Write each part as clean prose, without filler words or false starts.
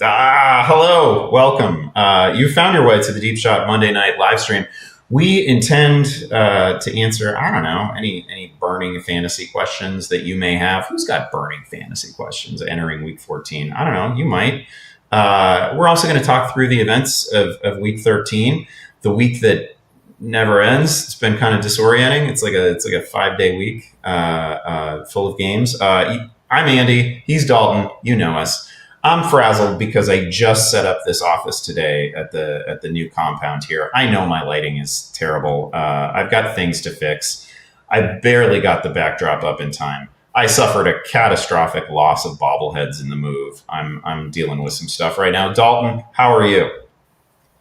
Hello, welcome. You found your way to the Deep Shot Monday night live stream. We intend to answer, I don't know, any burning fantasy questions that you may have. Who's got burning fantasy questions entering week 14? I don't know, you might. We're also going to talk through the events of week 13, the week that never ends. It's been kind of disorienting. It's like a 5 day week full of games. I'm Andy. He's Dalton. You know us. I'm frazzled because I just set up this office today at the new compound here. I know my lighting is terrible. I've got things to fix. I barely got the backdrop up in time. I suffered a catastrophic loss of bobbleheads in the move. I'm dealing with some stuff right now. Dalton, how are you?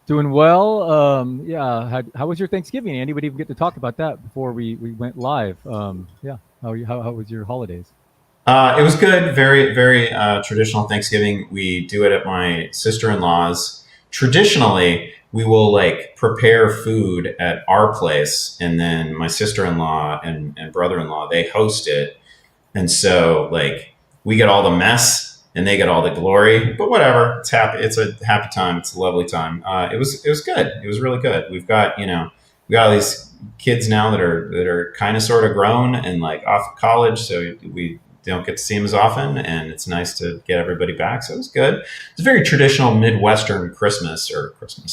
Doing well. Yeah. How was your Thanksgiving, Andy? We didn't even get to talk about that before we went live. Yeah. How was your holidays? It was good. Very, very traditional Thanksgiving. We do it at my sister-in-law's. Traditionally, we will like prepare food at our place, and then my sister-in-law and brother-in-law they host it, and so like we get all the mess and they get all the glory. But whatever, it's happy. It's a happy time. It's a lovely time. It was good. It was really good. We've got we got all these kids now that are kind of sort of grown and like off of college, so we don't get to see them as often, and it's nice to get everybody back. So it was good. It's a very traditional Midwestern Christmas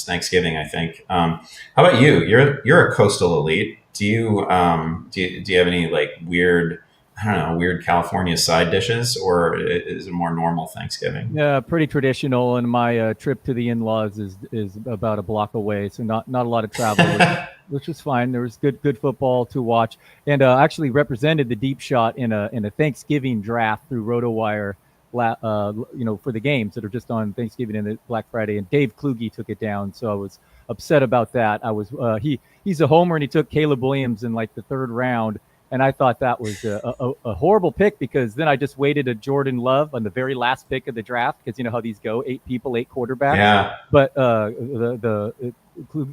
Thanksgiving, I think. How about you? You're a coastal elite. Do you have any like weird, I don't know, weird California side dishes, or is it more normal Thanksgiving? Yeah, pretty traditional. And my trip to the in-laws is about a block away, so not a lot of travel, which was fine. There was good football to watch, and actually represented the deep shot in a Thanksgiving draft through RotoWire. For the games that are just on Thanksgiving and the Black Friday, and Dave Kluge took it down, so I was upset about that. I was he's a homer, and he took Caleb Williams in like the third round, and I thought that was a horrible pick, because then I just waited a Jordan Love on the very last pick of the draft, because you know how these go, 8 people, 8 quarterbacks. Yeah. But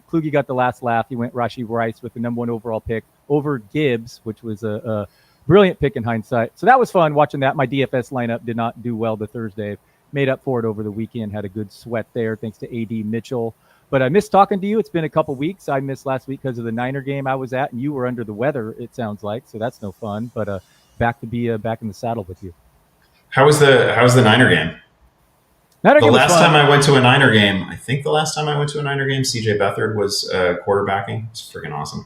Kluge got the last laugh. He went Rashi Rice with the number one overall pick over Gibbs, which was a brilliant pick in hindsight. So that was fun watching that. My DFS lineup did not do well the Thursday. Made up for it over the weekend. Had a good sweat there thanks to AD Mitchell. But I missed talking to you. It's been a couple weeks. I missed last week because of the Niner game I was at, and you were under the weather, it sounds like. So that's no fun. But back to be back in the saddle with you. How was the Niner game? Niner The game was last time fun. I went to a Niner game, I think the last time I went to a Niner game, CJ Beathard was quarterbacking. It's freaking awesome.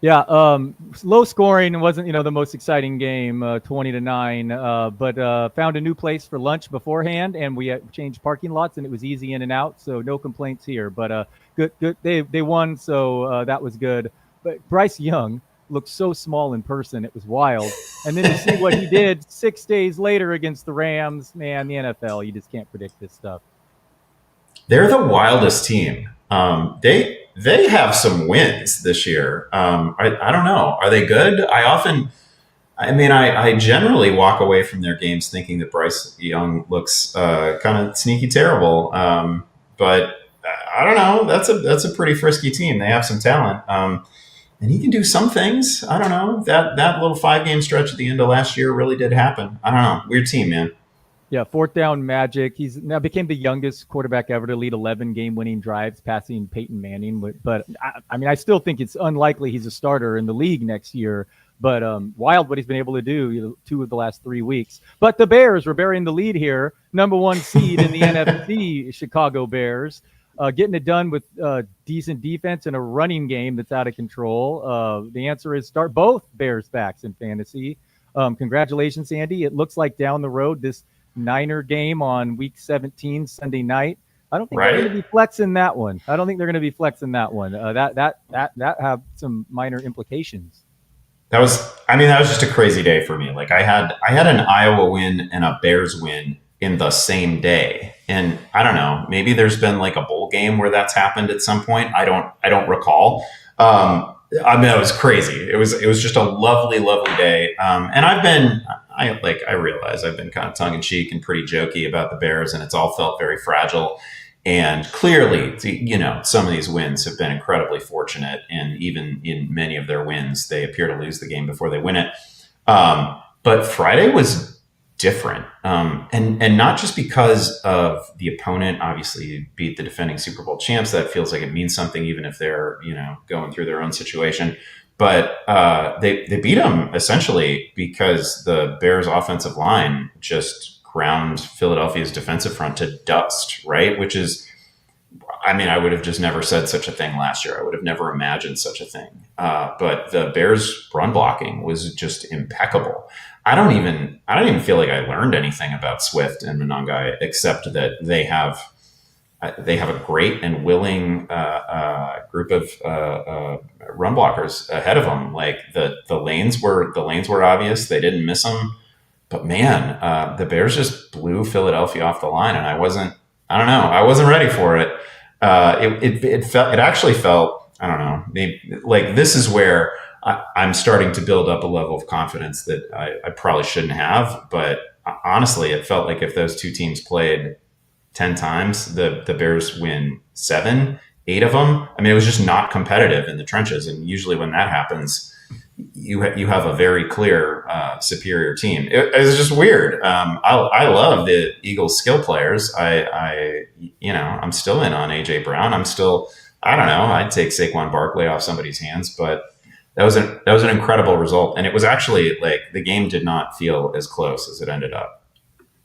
Yeah, low scoring. It wasn't, the most exciting game, 20-9. But found a new place for lunch beforehand, and we changed parking lots, and it was easy in and out. So no complaints here. But good. They won, so that was good. But Bryce Young looked so small in person; it was wild. And then to see what he did 6 days later against the Rams, man, the NFL, you just can't predict this stuff. They're the wildest team. They have some wins this year. I don't know. Are they good? I mean, I generally walk away from their games thinking that Bryce Young looks kind of sneaky terrible. But I don't know. That's a pretty frisky team. They have some talent. And he can do some things. I don't know. That little 5 game stretch at the end of last year really did happen. I don't know. Weird team, man. Yeah, fourth down magic. He's now became the youngest quarterback ever to lead 11 game-winning drives, passing Peyton Manning. But I mean, I still think it's unlikely he's a starter in the league next year. But wild what he's been able to do, 2 of the last 3 weeks. But the Bears were bearing the lead here, number one seed in the NFC, Chicago Bears, getting it done with decent defense and a running game that's out of control. The answer is start both Bears backs in fantasy. Congratulations, Andy. It looks like down the road this Niner game on week 17 Sunday night. I don't think they're going to Right? be flexing that one. That have some minor implications. That was just a crazy day for me. Like I had an Iowa win and a Bears win in the same day. And I don't know, maybe there's been like a bowl game where that's happened at some point. I don't recall. I mean, it was crazy. It was just a lovely, lovely day. And I realize I've been kind of tongue in cheek and pretty jokey about the Bears, and it's all felt very fragile. And clearly, some of these wins have been incredibly fortunate, and even in many of their wins, they appear to lose the game before they win it. But Friday was different. And not just because of the opponent. Obviously, you beat the defending Super Bowl champs. That feels like it means something, even if they're, going through their own situation. But they beat them essentially because the Bears' offensive line just ground Philadelphia's defensive front to dust, right? Which is, I mean, I would have just never said such a thing last year. I would have never imagined such a thing. But the Bears' run blocking was just impeccable. I don't even feel like I learned anything about Swift and Monangai except that they have a great and willing group of run blockers ahead of them. Like the lanes were obvious; they didn't miss them. But man, the Bears just blew Philadelphia off the line, and I wasn't ready for it. It actually felt, I don't know, maybe, like this is where I'm starting to build up a level of confidence that I probably shouldn't have. But honestly, it felt like if those two teams played 10 times, the Bears win 7, 8 of them. I mean, it was just not competitive in the trenches. And usually when that happens, you have a very clear superior team. It's just weird. I love the Eagles skill players. I'm still in on AJ Brown. I don't know. I'd take Saquon Barkley off somebody's hands, but that was an incredible result. And it was actually like the game did not feel as close as it ended up.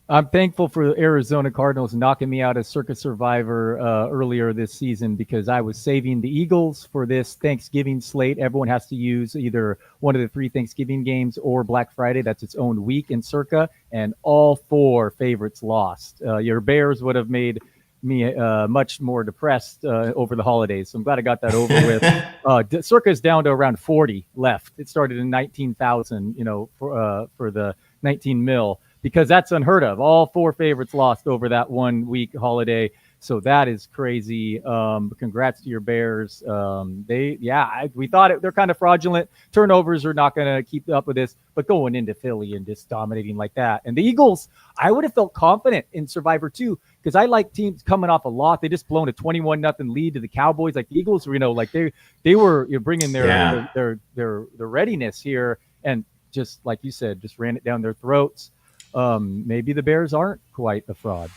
I'm thankful for the Arizona Cardinals knocking me out as Circus Survivor earlier this season because I was saving the Eagles for this Thanksgiving slate. Everyone has to use either one of the 3 Thanksgiving games or Black Friday. That's its own week in Circa, and all 4 favorites lost. Your Bears would have made me much more depressed over the holidays. So I'm glad I got that over with. Circa is down to around 40 left. It started in 19,000, for the 19 mil. Because that's unheard of. All 4 favorites lost over that 1 week holiday. So that is crazy. Congrats to your Bears. We thought they're kind of fraudulent. Turnovers are not going to keep up with this, but going into Philly and just dominating like that. And the Eagles, I would have felt confident in Survivor too, because I like teams coming off a lot. They just blown a 21-0 lead to the Cowboys. Like the Eagles, like they were bringing their readiness here, and just like you said, just ran it down their throats. Maybe the Bears aren't quite a fraud.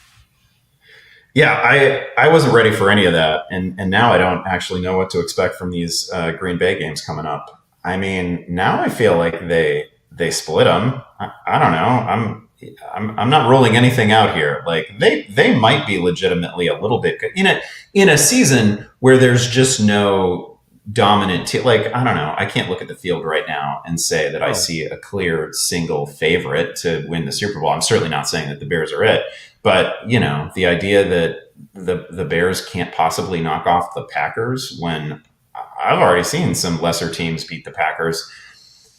Yeah, I wasn't ready for any of that, and now I don't actually know what to expect from these Green Bay games coming up. I mean, now I feel like they split them. I don't know. I'm not ruling anything out here. Like they might be legitimately a little bit good in a season where there's just no dominant team. Like, I don't know. I can't look at the field right now and say that I see a clear single favorite to win the Super Bowl. I'm certainly not saying that the Bears are it, but the idea that the Bears can't possibly knock off the Packers when I've already seen some lesser teams beat the Packers.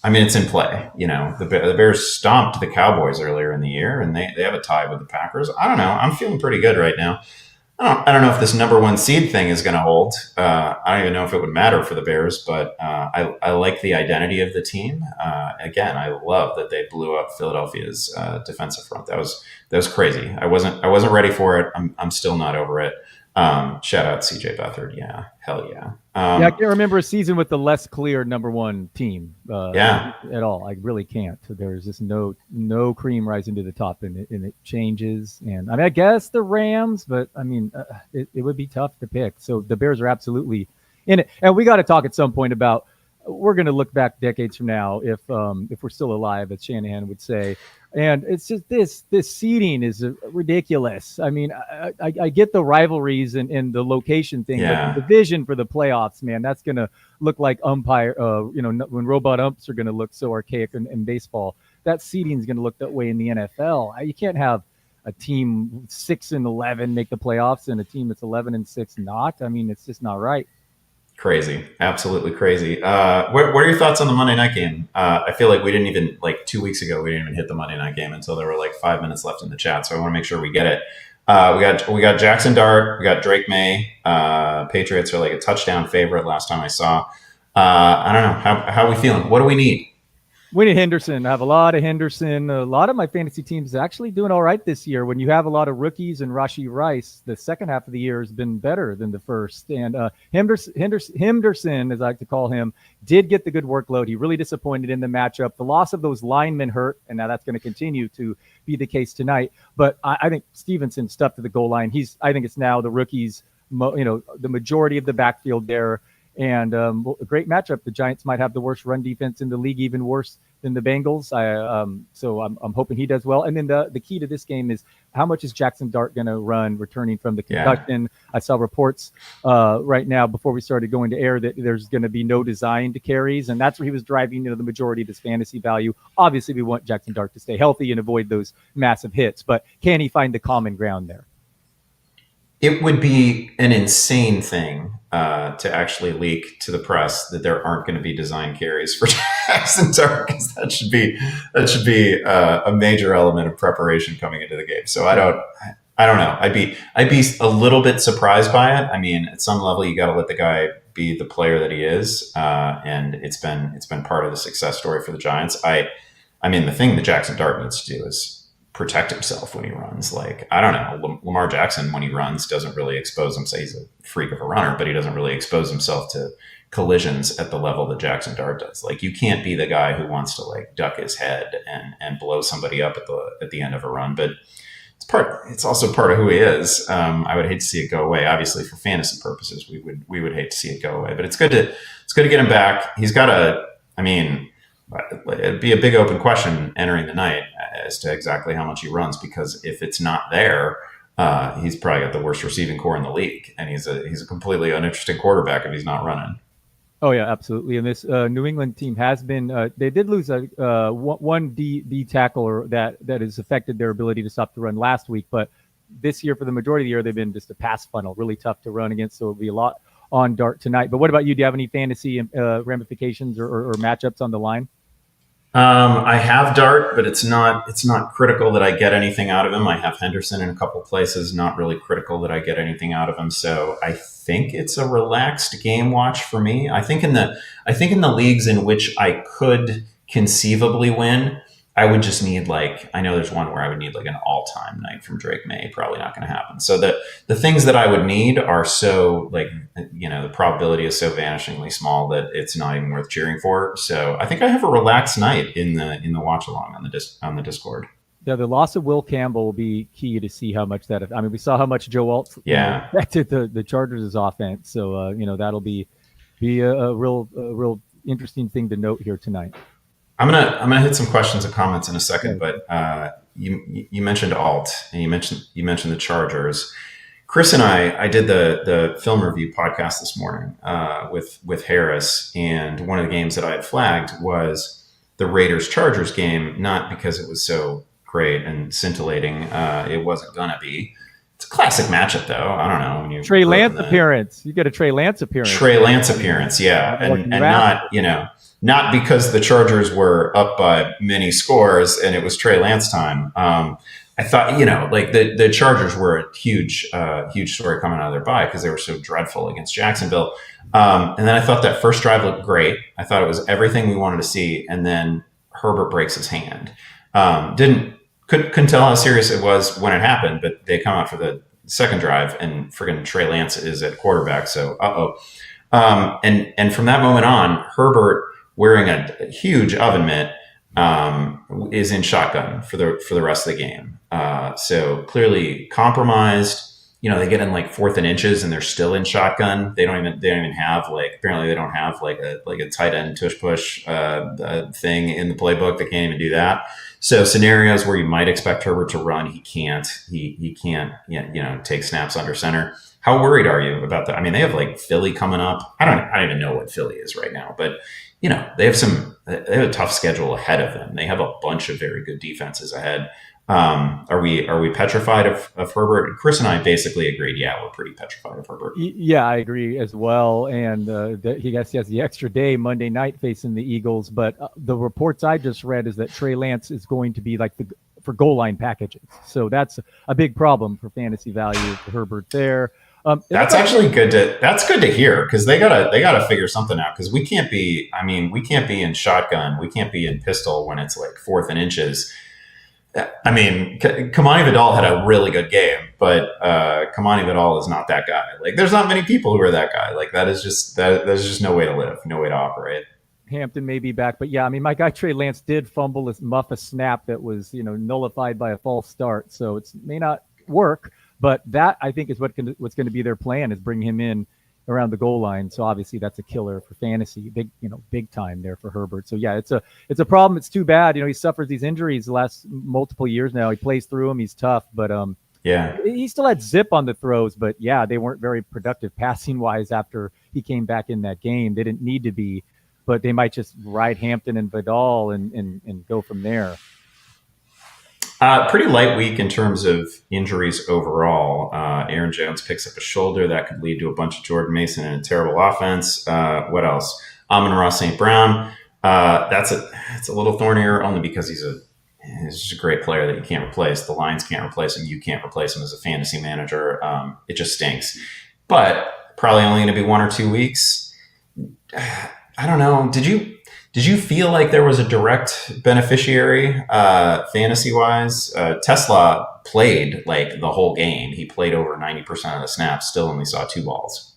I mean, it's in play. The Bears stomped the Cowboys earlier in the year, and they have a tie with the Packers. I don't know. I'm feeling pretty good right now. I don't know if this number 1 seed thing is going to hold. I don't even know if it would matter for the Bears, but I like the identity of the team. Again, I love that they blew up Philadelphia's defensive front. That was crazy. I wasn't ready for it. I'm still not over it. Shout out CJ Beathard. Yeah, hell yeah. I can't remember a season with the less clear number 1 team. At all. I really can't. There's just no cream rising to the top, and it changes. And I mean, I guess the Rams, but I mean, it would be tough to pick. So the Bears are absolutely in it. And we got to talk at some point about. We're going to look back decades from now if we're still alive, as Shanahan would say. And it's just this seeding is ridiculous. I mean, I get the rivalries and the location thing, but the vision for the playoffs, man, that's going to look like umpire. When robot umps are going to look so archaic in baseball, that seeding is going to look that way in the NFL. You can't have a team 6-11 make the playoffs and a team that's 11-6 not. I mean, it's just not right. Crazy. Absolutely crazy. What are your thoughts on the Monday night game? I feel like we didn't even, 2 weeks ago, we didn't even hit the Monday night game until there were 5 minutes left in the chat. So I want to make sure we get it. We got Jackson Dart. We got Drake Maye. Patriots are a touchdown favorite last time I saw. I don't know. How are we feeling? What do we need? Winnie Henderson. I have a lot of Henderson. A lot of my fantasy teams actually doing all right this year. When you have a lot of rookies and Rashi Rice, the second half of the year has been better than the first. And Henderson, as I like to call him, did get the good workload. He really disappointed in the matchup. The loss of those linemen hurt, and now that's going to continue to be the case tonight. But I think Stevenson stuffed to the goal line. I think it's now the rookies, the majority of the backfield there. And a great matchup. The Giants might have the worst run defense in the league, even worse than the Bengals. So I'm hoping he does well. And then the key to this game is how much is Jackson Dart going to run returning from the concussion? Yeah. I saw reports right now before we started going to air that there's going to be no designed carries, and that's where he was driving the majority of his fantasy value. Obviously, we want Jackson Dart to stay healthy and avoid those massive hits, but can he find the common ground there? It would be an insane thing to actually leak to the press that there aren't going to be design carries for Jackson Dart, because that should be a major element of preparation coming into the game. So I don't know. I'd be a little bit surprised by it. I mean, at some level, you got to let the guy be the player that he is, and it's been part of the success story for the Giants. I mean, the thing that Jackson Dart needs to do is protect himself when he runs. Like, I don't know, Lamar Jackson, when he runs, doesn't really expose himself. He's a freak of a runner, but he doesn't really expose himself to collisions at the level that Jackson Dart does. Like, you can't be the guy who wants to like duck his head and blow somebody up at the end of a run. But it's also part of who he is. I would hate to see it go away. Obviously, for fantasy purposes, we would hate to see it go away. But it's good to get him back. He's got it'd be a big open question entering the night as to exactly how much he runs, because if it's not there, he's probably got the worst receiving core in the league, and he's a completely uninteresting quarterback if he's not running. Oh yeah, absolutely. And this New England team has been they did lose one D tackler that has affected their ability to stop the run last week, but this year, for the majority of the year, they've been just a pass funnel, really tough to run against. So it'll be a lot on Dart tonight. But what about you? Do you have any fantasy ramifications or matchups on the line? I have Dart, but it's not critical that I get anything out of him. I have Henderson in a couple places, not really critical that I get anything out of him. So I think it's a relaxed game watch for me. I think in the leagues in which I could conceivably win, I would just need I know there's one where I would need an all-time night from Drake Maye. Probably not going to happen. So the things that I would need are so the probability is so vanishingly small that it's not even worth cheering for. So I think I have a relaxed night in the watch along on the Discord. Yeah, the loss of Will Campbell will be key to see how much that. I mean, we saw how much Joe Alt affected the Chargers' offense. So that'll be a real interesting thing to note here tonight. I'm gonna hit some questions and comments in a second, but you mentioned Alt, and you mentioned the Chargers. Chris and I did the film review podcast this morning with Harris, and one of the games that I had flagged was the Raiders-Chargers game, not because it was so great and scintillating. It wasn't gonna be. It's a classic matchup, though. I don't know. When you Trey Lance appearance. You get a Trey Lance appearance. Trey Lance appearance, yeah, and not because the Chargers were up by many scores and it was Trey Lance time. I thought, the Chargers were a huge story coming out of their bye because they were so dreadful against Jacksonville. And then I thought that first drive looked great. I thought it was everything we wanted to see. And then Herbert breaks his hand. Couldn't tell how serious it was when it happened, but they come out for the second drive and friggin' Trey Lance is at quarterback. So, and from that moment on, Herbert, wearing a huge oven mitt, is in shotgun for the rest of the game. So clearly compromised. They get in 4th and inches and they're still in shotgun. They don't even have apparently they don't have a tight end tush push thing in the playbook. They can't even do that. So scenarios where you might expect Herbert to run, he can't. He can't take snaps under center. How worried are you about that? I mean, they have Philly coming up. I don't even know what Philly is right now, but they have a tough schedule ahead of them. They have a bunch of very good defenses ahead. Are we petrified of Herbert? Chris and I basically agreed. Yeah, we're pretty petrified of Herbert. Yeah, I agree as well. And he has the extra day Monday night facing the Eagles. But the reports I just read is that Trey Lance is going to be for goal line packages. So that's a big problem for fantasy value for Herbert there. That's actually good to hear, because they gotta figure something out, because we can't be in shotgun, we can't be in pistol when it's like fourth and inches. I mean, Kamani Vidal had a really good game, but Kamani Vidal is not that guy. Like, there's not many people who are that guy. Like, that is just there's just no way to live, no way to operate. Hampton may be back, but yeah, I mean, my guy Trey Lance did muff a snap that was, nullified by a false start, so it may not work. But that, I think, is what's going to be their plan, is bring him in around the goal line. So obviously that's a killer for fantasy, big time there for Herbert. So yeah, it's a problem. It's too bad. He suffers these injuries the last multiple years now. He plays through them. He's tough, but Yeah, he still had zip on the throws. But yeah, they weren't very productive passing wise after he came back in that game. They didn't need to be, but they might just ride Hampton and Vidal and go from there. pretty light week in terms of injuries overall. Aaron Jones picks up a shoulder that could lead to a bunch of Jordan Mason and a terrible offense. What else? Amon-Ra St. Brown. It's a little thornier, only because he's just a great player that you can't replace. The Lions can't replace him. You can't replace him as a fantasy manager. It just stinks. But probably only going to be 1 or 2 weeks. I don't know. Did you feel like there was a direct beneficiary fantasy wise? Tesla played like the whole game. He played over 90% of the snaps, still only saw 2 balls.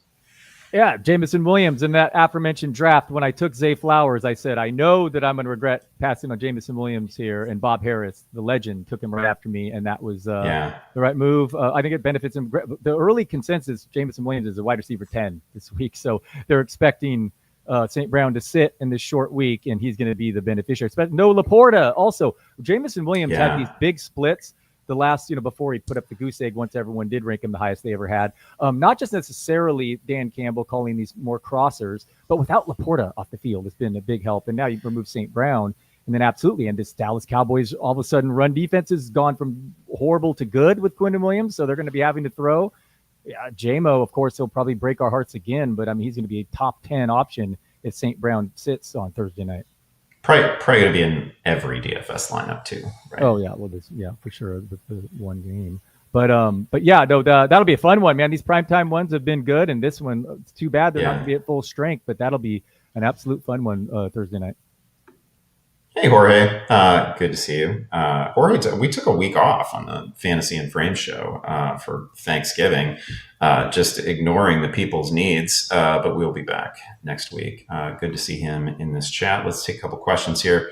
Yeah, Jameson Williams in that aforementioned draft. When I took Zay Flowers, I said, I know that I'm going to regret passing on Jameson Williams here. And Bob Harris, the legend, took him right after me. And that was the right move. I think it benefits him. The early consensus, Jameson Williams is a wide receiver 10 this week. So they're expecting St. Brown to sit in this short week, and he's going to be the beneficiary. No Laporta. Also, Jameson Williams had these big splits the last, before he put up the goose egg, once everyone did rank him the highest they ever had. Not just necessarily Dan Campbell calling these more crossers, but without Laporta off the field, it's been a big help. And now you remove St. Brown, and then absolutely. And this Dallas Cowboys, all of a sudden, run defense has gone from horrible to good with Quinnen Williams, so they're going to be having to throw. Yeah, JMO, of course, he'll probably break our hearts again, but I mean, he's going to be a top 10 option if St. Brown sits on Thursday night. Probably going to be in every DFS lineup too, right? Oh yeah, well, for sure, with the one game. But yeah, no, that'll be a fun one, man. These primetime ones have been good, and this one, it's too bad they're not going to be at full strength, but that'll be an absolute fun one Thursday night. Hey, Jorge. Good to see you. Jorge, we took a week off on the Fantasy and Frame show for Thanksgiving, just ignoring the people's needs, but we'll be back next week. Good to see him in this chat. Let's take a couple questions here.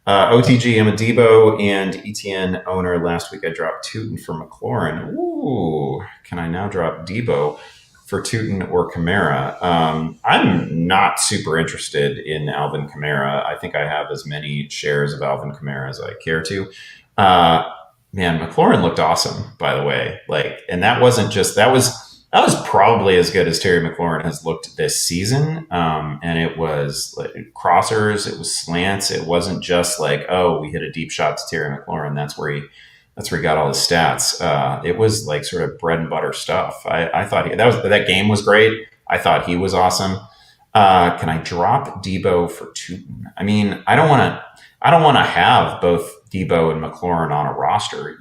OTG, I'm a Debo and ETN owner. Last week I dropped Tootin for McLaurin. Ooh, can I now drop Debo for Tootin or Kamara? I'm not super interested in Alvin Kamara. I think I have as many shares of Alvin Kamara as I care to. Man, McLaurin looked awesome, by the way. And that wasn't just that was probably as good as Terry McLaurin has looked this season. And it was like crossers, it was slants. It wasn't just like, oh, we hit a deep shot to Terry McLaurin. That's where he got all his stats. It was like sort of bread and butter stuff. I thought that game was great. I thought he was awesome. Can I drop Debo for Tootin? I mean, I don't want to have both Debo and McLaurin on a roster.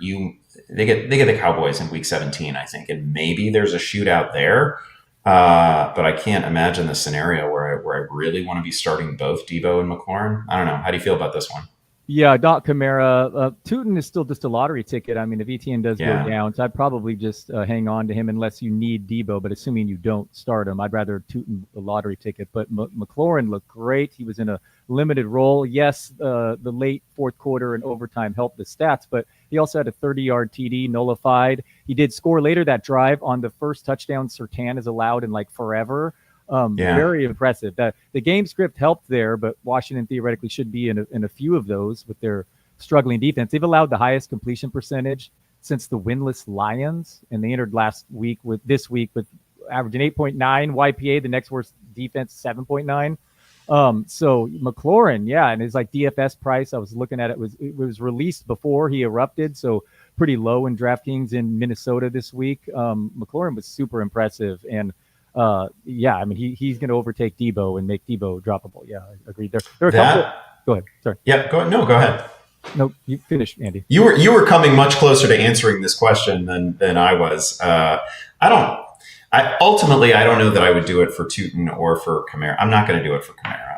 They get the Cowboys in week 17, I think, and maybe there's a shootout there. But I can't imagine the scenario where I really want to be starting both Debo and McLaurin. I don't know. How do you feel about this one? Yeah, Doc Kamara. Tootin is still just a lottery ticket. I mean, if ETN does go down, so I'd probably just hang on to him unless you need Debo. But assuming you don't start him, I'd rather Tootin the lottery ticket. But McLaurin looked great. He was in a limited role. Yes, the late fourth quarter and overtime helped the stats, but he also had a 30-yard TD nullified. He did score later that drive on the first touchdown Surtain has allowed in like forever. Very impressive. The game script helped there, but Washington theoretically should be in a few of those with their struggling defense. They've allowed the highest completion percentage since the winless Lions, and they entered this week with averaging 8.9 YPA. The next worst defense 7.9. So McLaurin, and his like DFS price, I was looking at it was released before he erupted, so pretty low in DraftKings in Minnesota this week. McLaurin was super impressive, and I mean, he's going to overtake Debo and make Debo droppable. Yeah, I agree. There are a couple. Go ahead. Sorry. Yeah, go ahead. No, go ahead. No, you finish, Andy. You were coming much closer to answering this question than I was. I Ultimately, I don't know that I would do it for Tootin or for Kamara. I'm not going to do it for Kamara.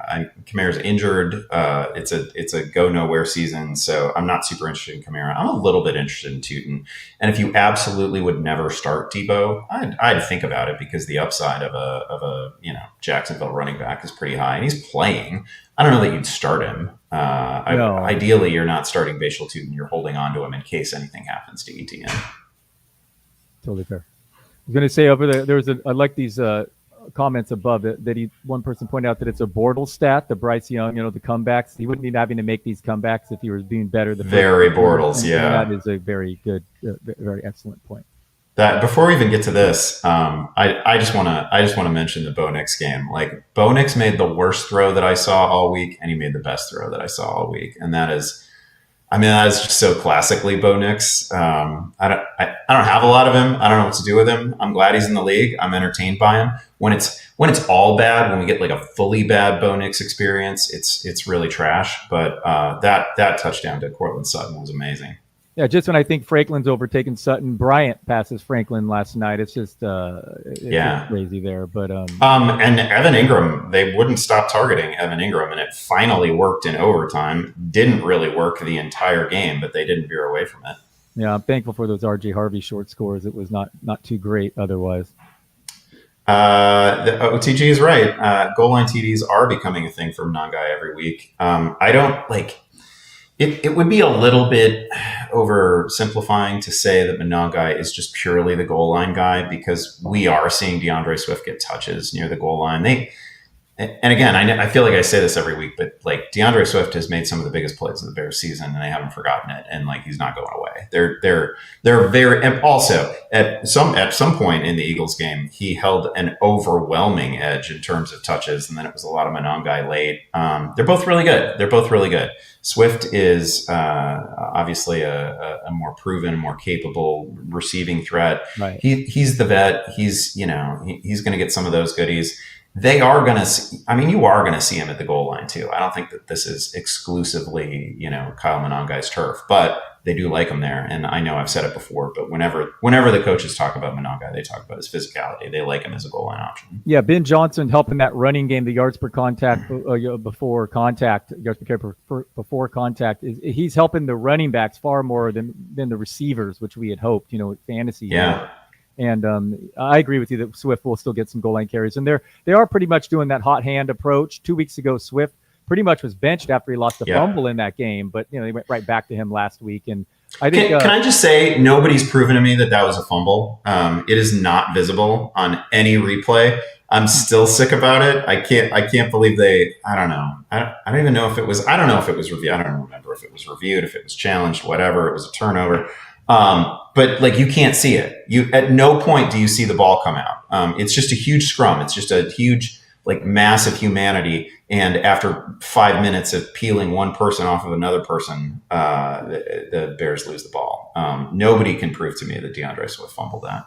Kamara's injured. It's a go nowhere season, so I'm not super interested in Kamara. I'm a little bit interested in Tootin. And if you absolutely would never start Debo, I'd think about it because the upside of a Jacksonville running back is pretty high, and he's playing. I don't know that you'd start him. No. Ideally, you're not starting Bashal Tootin. You're holding on to him in case anything happens to ETN. Totally fair. I was going to say over there was I like these comments above it that one person pointed out that it's a Bortles stat, the Bryce Young, the comebacks. He wouldn't be having to make these comebacks if he was being better. Very Bortles, yeah. That is a very good, very excellent point. That before we even get to this, I just want to mention the Bo Nix game. Like Bo Nix made the worst throw that I saw all week, and he made the best throw that I saw all week, and that is just so classically Bo Nix. I don't have a lot of him. I don't know what to do with him. I'm glad he's in the league. I'm entertained by him. When it's all bad, when we get like a fully bad Bo Nix experience, it's really trash. But that touchdown to Cortland Sutton was amazing. Yeah, just when I think Franklin's overtaken Sutton, Bryant passes Franklin last night. It's just just crazy there. But and Evan Ingram, they wouldn't stop targeting Evan Ingram, and it finally worked in overtime. Didn't really work the entire game, but they didn't veer away from it. Yeah, I'm thankful for those RJ Harvey short scores. It was not too great otherwise. The OTG is right. Goal line TDs are becoming a thing for Nangai every week. I don't like. It would be a little bit oversimplifying to say that Monangai is just purely the goal line guy because we are seeing DeAndre Swift get touches near the goal line. And again, I feel like I say this every week, but like DeAndre Swift has made some of the biggest plays of the Bears season, and they haven't forgotten it. And like he's not going away. They're very. And also at some point in the Eagles game, he held an overwhelming edge in terms of touches, and then it was a lot of Monangai late. They're both really good. Swift is obviously a more proven, more capable receiving threat. Right. He's the vet. He's he's going to get some of those goodies. They are going to see, you are going to see him at the goal line too. I don't think that this is exclusively, Kyle Monangai's turf, but they do like him there. And I know I've said it before, but whenever the coaches talk about Monangai, they talk about his physicality. They like him as a goal line option. Yeah. Ben Johnson helping that running game, the yards per contact before contact, yards per carry before contact he's helping the running backs far more than the receivers, which we had hoped, fantasy. Yeah. And I agree with you that Swift will still get some goal line carries. And they are pretty much doing that hot hand approach. 2 weeks ago, Swift pretty much was benched after he lost the fumble in that game. But, they went right back to him last week. And I think can I just say, nobody's proven to me that was a fumble. It is not visible on any replay. I'm still sick about it. I can't believe I don't know. I don't even know if it was, I don't know if it was reviewed. I don't remember if it was reviewed, if it was challenged, whatever. It was a turnover. But like you can't see it. At no point do you see the ball come out. It's just a huge scrum. It's just a huge, like massive humanity. And after 5 minutes of peeling one person off of another person, the Bears lose the ball. Nobody can prove to me that DeAndre Swift fumbled that.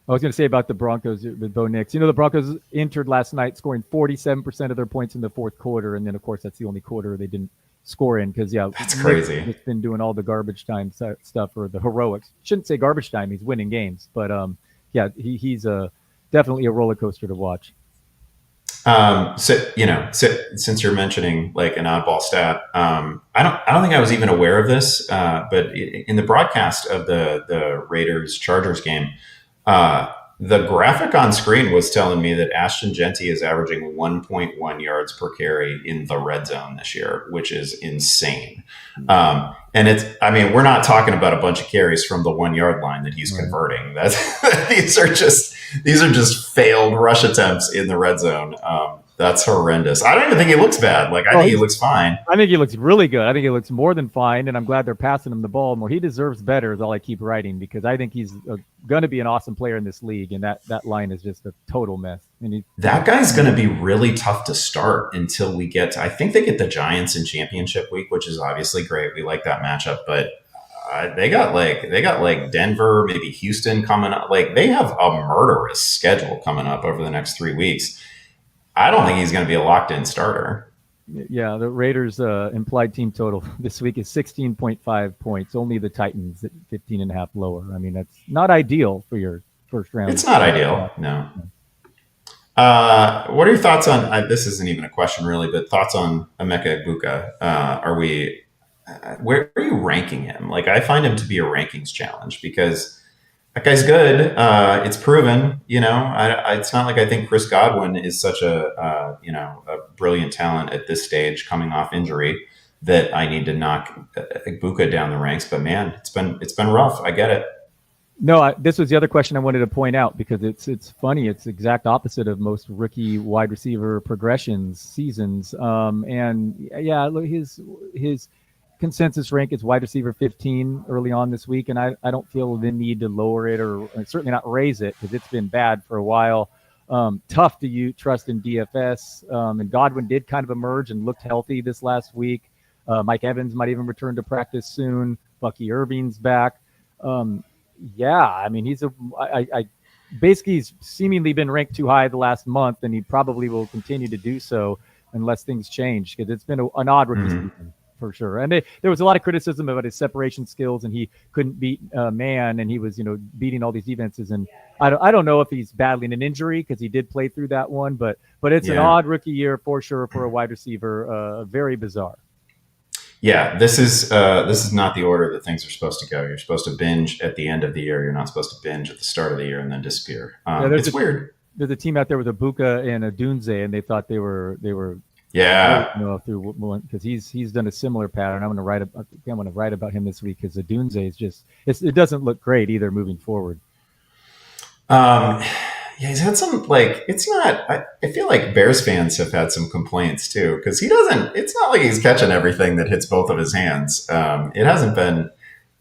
I was going to say about the Broncos with Bo Nix. The Broncos entered last night scoring 47% of their points in the fourth quarter. And then, of course, that's the only quarter they didn't score in because, that's crazy. He's been doing all the garbage time stuff or the heroics. Shouldn't say garbage time. He's winning games. But, he's definitely a roller coaster to watch. Since you're mentioning like an oddball stat, I don't think I was even aware of this, but in the broadcast of the Raiders Chargers game, the graphic on screen was telling me that Ashton Genty is averaging 1.1 yards per carry in the red zone this year, which is insane. And we're not talking about a bunch of carries from the 1 yard line that he's converting. These are just failed rush attempts in the red zone. That's horrendous. I don't even think he looks bad. Like, I think he looks fine. I think he looks really good. I think he looks more than fine, and I'm glad they're passing him the ball more. He deserves better is all I keep writing because I think he's going to be an awesome player in this league, and that line is just a total mess. That guy's going to be really tough to start until we get to, I think they get the Giants in championship week, which is obviously great. We like that matchup, but they got like Denver, maybe Houston coming up. Like they have a murderous schedule coming up over the next 3 weeks. I don't think he's going to be a locked-in starter. Yeah, the Raiders' implied team total this week is 16.5 points. Only the Titans at 15.5 lower. That's not ideal for your first round. It's not ideal. No. What are your thoughts on this? Isn't even a question really, but thoughts on Emeka Egbuka? Where are you ranking him? Like, I find him to be a rankings challenge because that guy's good. It's proven. It's not like I think Chris Godwin is such a brilliant talent at this stage, coming off injury, that I need to knock Egbuka down the ranks. But man, it's been rough. I get it. No, this was the other question I wanted to point out because it's funny. It's the exact opposite of most rookie wide receiver progressions seasons. And yeah, look, his consensus rank is wide receiver 15 early on this week, and I don't feel the need to lower it or certainly not raise it because it's been bad for a while. Tough to trust in DFS, and Godwin did kind of emerge and looked healthy this last week. Mike Evans might even return to practice soon. Bucky Irving's back. Yeah, I mean, he's seemingly been ranked too high the last month, and he probably will continue to do so unless things change because it's been an odd rookie season for sure. And there was a lot of criticism about his separation skills, and he couldn't beat man, and he was beating all these defenses. And I don't know if he's battling an injury because he did play through that one, but it's an odd rookie year for sure for a wide receiver. Very bizarre. Yeah, this is not the order that things are supposed to go. You're supposed to binge at the end of the year. You're not supposed to binge at the start of the year and then disappear. It's weird. There's a team out there with Egbuka and a Dunze, and they thought they were through one because he's done a similar pattern. I'm going to write about him this week because the Dunze is it doesn't look great either moving forward. Yeah, he's had some, it's not, I feel like Bears fans have had some complaints too, because it's not like he's catching everything that hits both of his hands. It hasn't been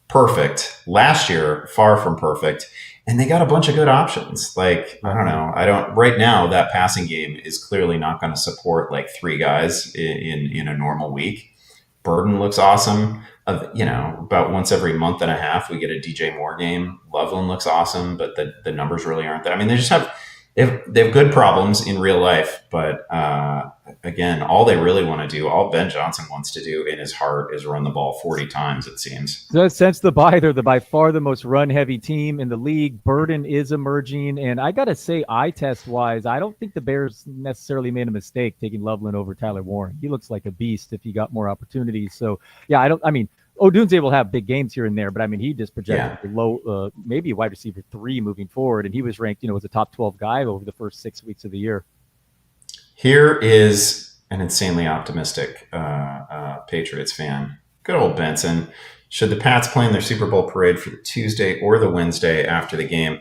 perfect. Last year, far from perfect. And they got a bunch of good options. I don't know. Right now, that passing game is clearly not going to support three guys in a normal week. Burden looks awesome. About once every month and a half, we get a DJ Moore game. Loveland looks awesome, but the numbers really aren't there. I mean, they have good problems in real life, but again, all they really want to do, all Ben Johnson wants to do in his heart is run the ball 40 times, it seems. So since they're by far the most run-heavy team in the league. Burden is emerging, and I got to say, eye test-wise, I don't think the Bears necessarily made a mistake taking Loveland over Tyler Warren. He looks like a beast if he got more opportunities. So, yeah, Odunze will have big games here and there, but I mean, he just projected low, maybe a wide receiver 3 moving forward, and he was ranked, as a top 12 guy over the first 6 weeks of the year. Here is an insanely optimistic Patriots fan. Good old Benson. Should the Pats play in their Super Bowl parade for the Tuesday or the Wednesday after the game?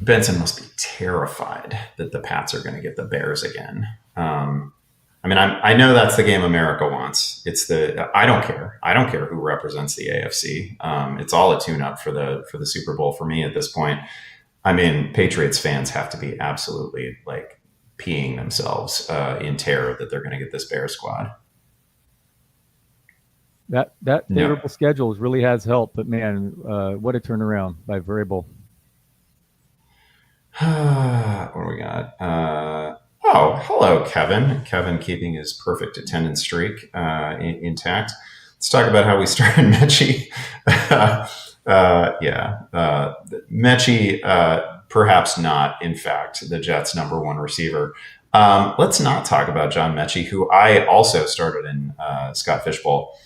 Benson must be terrified that the Pats are going to get the Bears again. I know that's the game America wants. I don't care. I don't care who represents the AFC. It's all a tune-up for the Super Bowl for me at this point. I mean, Patriots fans have to be absolutely peeing themselves in terror that they're going to get this Bears squad. That favorable schedule really has helped, but man, what a turnaround by Vrabel. What do we got? Hello, Kevin. Kevin keeping his perfect attendance streak intact. Let's talk about how we started Mechie. Mechie, perhaps not, in fact, the Jets' number 1 receiver. Let's not talk about John Mechie, who I also started in Scott Fishbowl.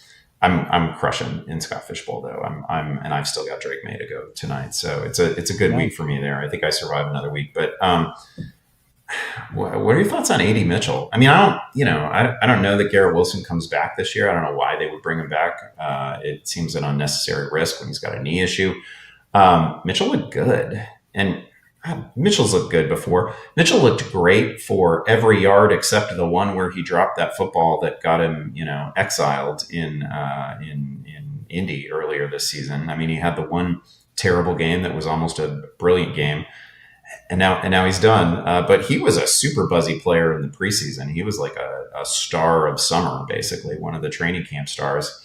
I'm crushing in Scott Fishbowl though. And I've still got Drake Maye to go tonight, so it's a good week for me there. I think I survive another week, but what are your thoughts on A.D. Mitchell? I mean, I don't know that Garrett Wilson comes back this year. I don't know why they would bring him back. It seems an unnecessary risk when he's got a knee issue. Mitchell looked good, and Mitchell's looked good before. Mitchell looked great for every yard except the one where he dropped that football that got him, exiled in Indy earlier this season. I mean, he had the one terrible game that was almost a brilliant game. And now he's done. But he was a super buzzy player in the preseason. He was like a star of summer, basically, one of the training camp stars.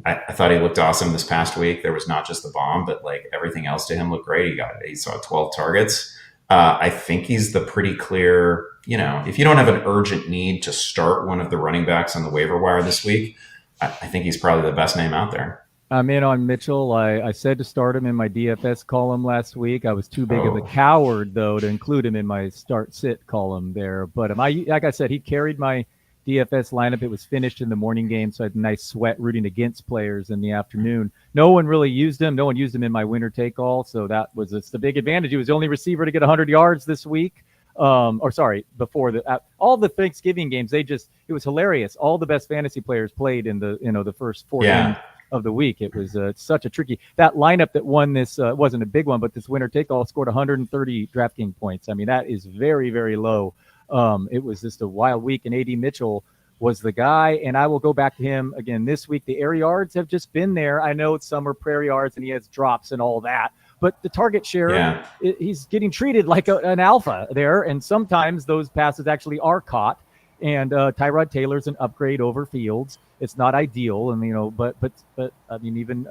I thought he looked awesome this past week. There was not just the bomb, but everything else to him looked great. He saw 12 targets. I think he's the pretty clear, if you don't have an urgent need to start one of the running backs on the waiver wire this week, I think he's probably the best name out there. I'm in on Mitchell. I said to start him in my DFS column last week. I was too big of a Oh, coward though to include him in my start sit column there. But like I said, he carried my DFS lineup. It was finished in the morning game, so I had a nice sweat rooting against players in the afternoon. No one really used him. No one used him in my winner take all, so that was it's the big advantage. He was the only receiver to get 100 yards this week. Or sorry, before all the Thanksgiving games, it was hilarious. All the best fantasy players played in the first four games yeah, of the week. It was such a tricky that lineup that won this wasn't a big one, but this winner take all scored 130 DraftKings points. I mean, that is very, very low. It was just a wild week, and AD Mitchell was the guy. And I will go back to him again this week. The air yards have just been there. I know some are prayer yards and he has drops and all that, but the target share, yeah, he's getting treated like an alpha there. And sometimes those passes actually are caught. And Tyrod Taylor's an upgrade over Fields. It's not ideal, and but I mean, even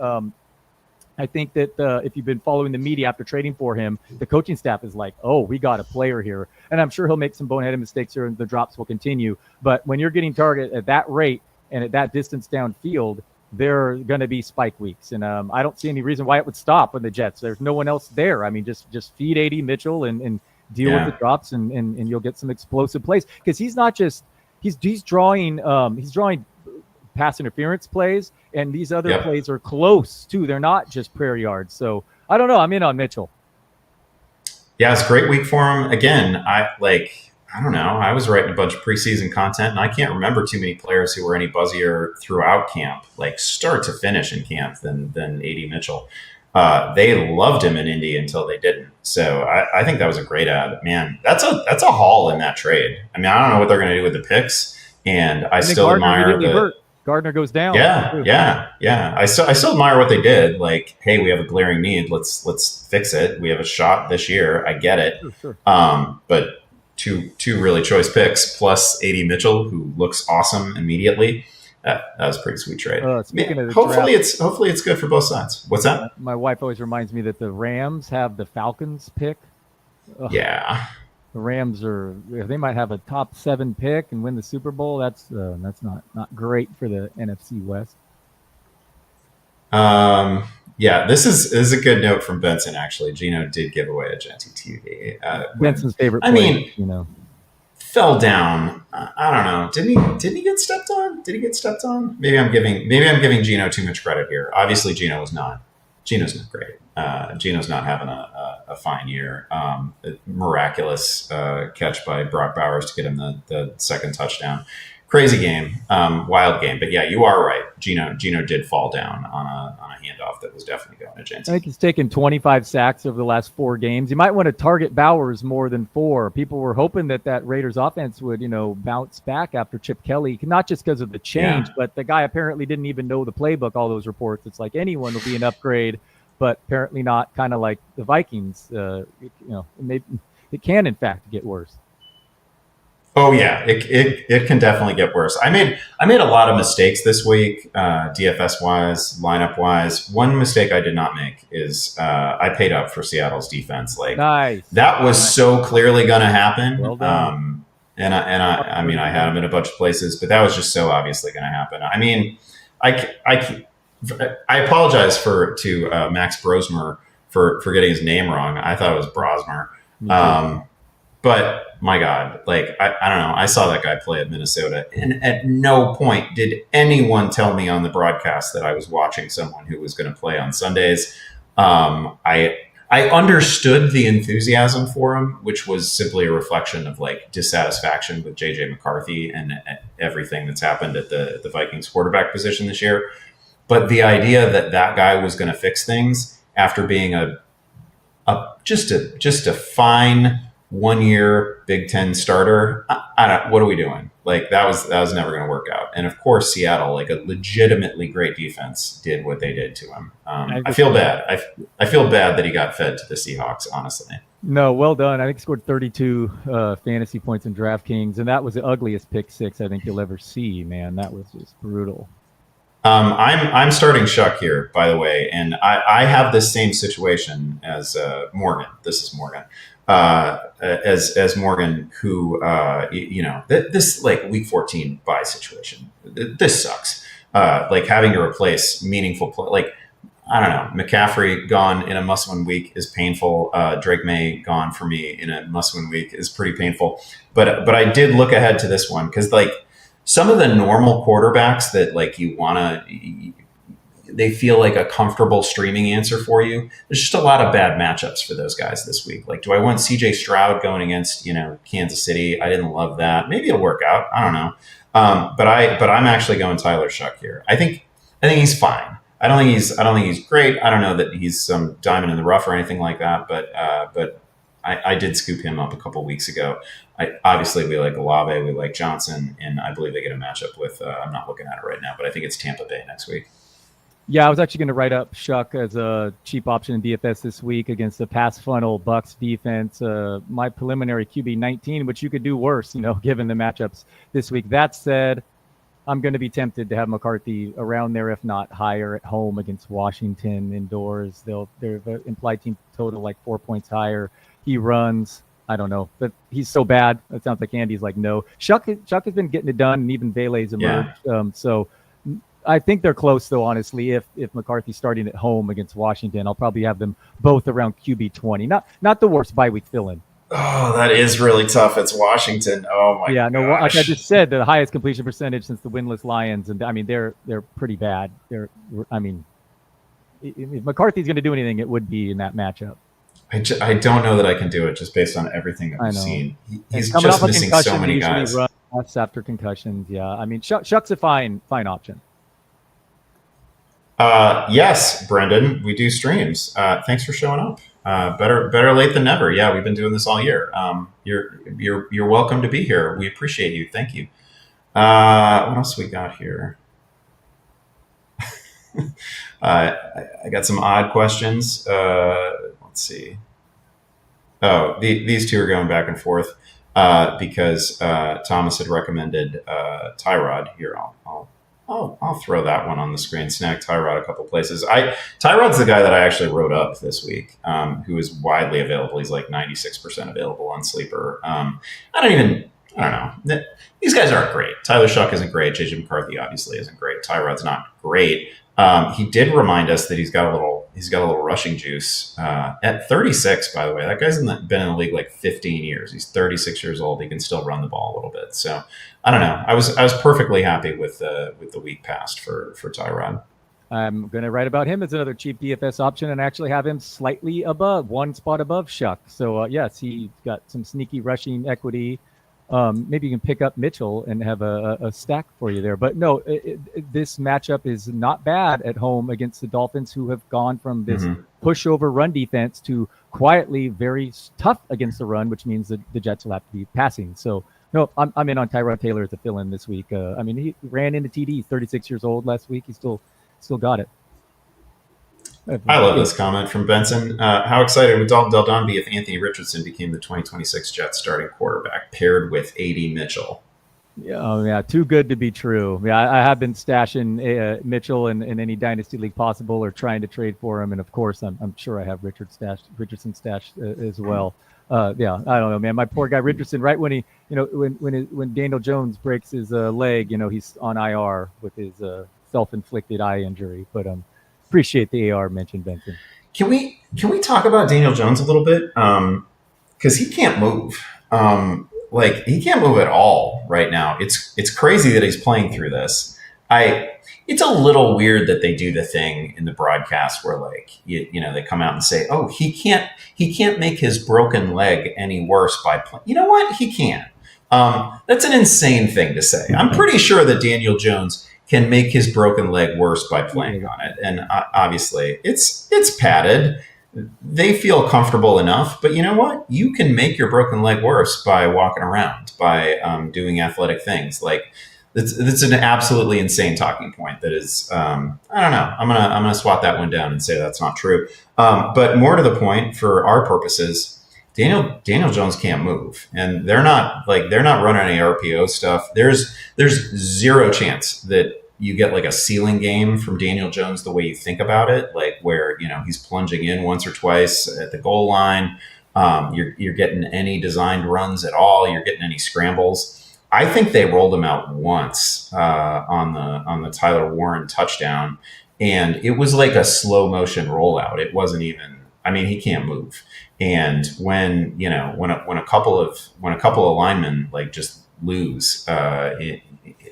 I think that if you've been following the media after trading for him, the coaching staff is like, oh, we got a player here. And I'm sure he'll make some boneheaded mistakes here and the drops will continue. But when you're getting target at that rate and at that distance downfield, there are going to be spike weeks. And I don't see any reason why it would stop on the Jets. There's no one else there. I mean, just feed AD Mitchell and deal with the yeah, drops and you'll get some explosive plays. Because he's not just he's drawing pass interference plays, and these other yep. plays are close too. They're not just prayer yards. So I don't know. I'm in on Mitchell. Yeah, it's a great week for him. Again, I don't know. I was writing a bunch of preseason content, and I can't remember too many players who were any buzzier throughout camp, like start to finish in camp, than AD Mitchell. They loved him in Indy until they didn't. So I think that was a great ad. Man, that's a haul in that trade. I mean, I don't know what they're going to do with the picks, and I And then still Gardner admire immediately the hurt. Gardner goes down. yeah, yeah, yeah. I still admire what they did. Like, hey, we have a glaring need. Let's fix it. We have a shot this year. I get it. Sure, sure. But two really choice picks plus AD Mitchell, who looks awesome immediately. That was a pretty sweet trade. Speaking of the Hopefully draft, it's good for both sides. What's that? my wife always reminds me that the Rams have the Falcons pick. Ugh, Yeah. the Rams they might have a top 7 pick and win the Super Bowl. That's not great for the NFC West. Yeah, this is a good note from Benson. Actually, Gino did give away a Genty TV. Benson's favorite I player, mean, fell down. I don't know. Didn't he get stepped on? Did he get stepped on? Maybe I'm giving Gino too much credit here. Obviously, Gino's not great. Gino's not having a fine year. Miraculous catch by Brock Bowers to get him the second touchdown. Crazy game, wild game. But yeah, you are right. Gino did fall down on a handoff that was definitely going to I Genty. think he's taken 25 sacks over the last 4 games. You might want to target Bowers more than 4. People were hoping that Raiders offense would, bounce back after Chip Kelly, not just because of the change, Yeah. but the guy apparently didn't even know the playbook, all those reports. It's like anyone will be an upgrade, but apparently not kind of like the Vikings. It can, in fact, get worse. Oh yeah, it can definitely get worse. I made a lot of mistakes this week, DFS wise, lineup wise. One mistake I did not make is I paid up for Seattle's defense. Like Nice. that was Nice. so clearly going to happen. Well done. I mean I had them in a bunch of places, but that was just so obviously going to happen. I mean, I apologize to Max Brosmer for getting his name wrong. I thought it was Brosmer. Me too. But my God, like, I don't know. I saw that guy play at Minnesota, and at no point did anyone tell me on the broadcast that I was watching someone who was going to play on Sundays. I understood the enthusiasm for him, which was simply a reflection of like dissatisfaction with JJ McCarthy and everything that's happened at the Vikings quarterback position this year. But the idea that guy was going to fix things after being just a fine 1-year Big Ten starter, I don't. What are we doing? Like that was never going to work out. And of course, Seattle, like a legitimately great defense, did what they did to him. I feel bad. I feel bad that he got fed to the Seahawks. Honestly. No, well done. I think he scored 32 fantasy points in DraftKings, and that was the ugliest pick 6 I think you'll ever see. Man, that was just brutal. I'm starting Shuck here, by the way, and I have this same situation as Morgan. This is Morgan. As Morgan, who this like week 14 bye situation. This sucks. like having to replace meaningful play. Like, I don't know, McCaffrey gone in a must-win week is painful. Drake May gone for me in a must-win week is pretty painful. But I did look ahead to this one because like some of the normal quarterbacks that like you want to, they feel like a comfortable streaming answer for you. There's just a lot of bad matchups for those guys this week. Like, do I want CJ Stroud going against, Kansas City? I didn't love that. Maybe it'll work out. I don't know. But I'm actually going Tyler Shuck here. I think he's fine. I don't think he's great. I don't know that he's some diamond in the rough or anything like that. But I did scoop him up a couple weeks ago. Obviously we like Olave, we like Johnson, and I believe they get a matchup with. I'm not looking at it right now, but I think it's Tampa Bay next week. Yeah, I was actually going to write up Shuck as a cheap option in DFS this week against the pass funnel Bucks defense. My preliminary QB 19, which you could do worse, given the matchups this week. That said, I'm going to be tempted to have McCarthy around there, if not higher, at home against Washington indoors. Their implied team total like 4 points higher. He runs. I don't know, but he's so bad. It sounds like Andy's like, no. Shuck has been getting it done, and even Vele's emerged. Yeah. So I think they're close, though, honestly. If McCarthy's starting at home against Washington, I'll probably have them both around QB 20. Not the worst bye week fill-in. Oh, that is really tough. It's Washington. Oh my. Yeah, no. Like I just said, the highest completion percentage since the winless Lions, and I mean they're pretty bad. If McCarthy's going to do anything, it would be in that matchup. I don't know that I can do it just based on everything that we've seen. He's just missing so many guys. After concussions, yeah. I mean, Shuck's a fine option. Yes, Brendan, we do streams. Thanks for showing up. Better late than never. Yeah, we've been doing this all year. You're welcome to be here. We appreciate you. Thank you. What else we got here? I got some odd questions. Let's see. Oh, these two are going back and forth because Thomas had recommended Tyrod. Here, I'll throw that one on the screen. Snag Tyrod a couple places. Tyrod's the guy that I actually wrote up this week, who is widely available. He's like 96% available on Sleeper. I don't know. These guys aren't great. Tyler Shuck isn't great. JJ McCarthy obviously isn't great. Tyrod's not great. He did remind us that he's got a little rushing juice at 36. By the way, that guy's been in the league like 15 years. He's 36 years old. He can still run the ball a little bit. So I don't know. I was perfectly happy with the week past for Tyrod. I'm going to write about him as another cheap DFS option and actually have him slightly above, one spot above Shuck. So yes, he's got some sneaky rushing equity. Maybe you can pick up Mitchell and have a stack for you there. But no, this matchup is not bad at home against the Dolphins, who have gone from this pushover run defense to quietly very tough against the run, which means that the Jets will have to be passing. So no, I'm in on Tyrod Taylor as a fill-in this week. He ran into TD. He's 36 years old last week. He still got it. I love this comment from Benson. How excited would Dalton Del Don be if Anthony Richardson became the 2026 Jets starting quarterback paired with A.D. Mitchell? Yeah, too good to be true. Yeah, I have been stashing Mitchell in any dynasty league possible, or trying to trade for him, and of course, I'm sure I have Richardson stashed as well. I don't know, man. My poor guy Richardson. Right when he, when Daniel Jones breaks his leg, he's on IR with his self-inflicted eye injury, but appreciate the AR mention, Benson. Can we talk about Daniel Jones a little bit? Because he can't move. He can't move at all right now. It's crazy that he's playing through this. It's a little weird that they do the thing in the broadcast where they come out and say, oh, he can't make his broken leg any worse by playing. You know what? He can. That's an insane thing to say. I'm pretty sure that Daniel Jones can make his broken leg worse by playing on it. And obviously it's padded. They feel comfortable enough, but you know what? You can make your broken leg worse by walking around, by doing athletic things. Like it's an absolutely insane talking point that is, I don't know. I'm going to swat that one down and say that's not true. But more to the point, for our purposes, Daniel Jones can't move, and they're not running any RPO stuff. There's zero chance that you get like a ceiling game from Daniel Jones the way you think about it, like where he's plunging in once or twice at the goal line. You're getting any designed runs at all. You're getting any scrambles. I think they rolled him out once on the Tyler Warren touchdown, and it was like a slow motion rollout. It wasn't even. I mean, he can't move. And when a couple of linemen like just lose,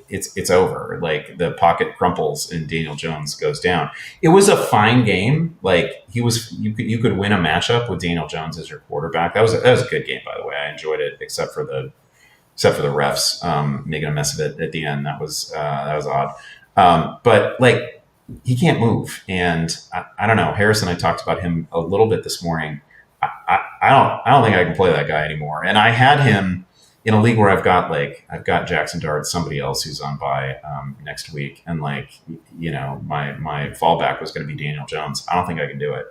it's over. Like the pocket crumples and Daniel Jones goes down. It was a fine game. Like you could win a matchup with Daniel Jones as your quarterback. That was a good game, by the way. I enjoyed it, except for the refs making a mess of it at the end. That was odd. But like he can't move, and I don't know. Harris and I talked about him a little bit this morning. I don't think I can play that guy anymore. And I had him in a league where I've got Jackson Dart, somebody else who's on bye next week, and my fallback was going to be Daniel Jones. I don't think I can do it.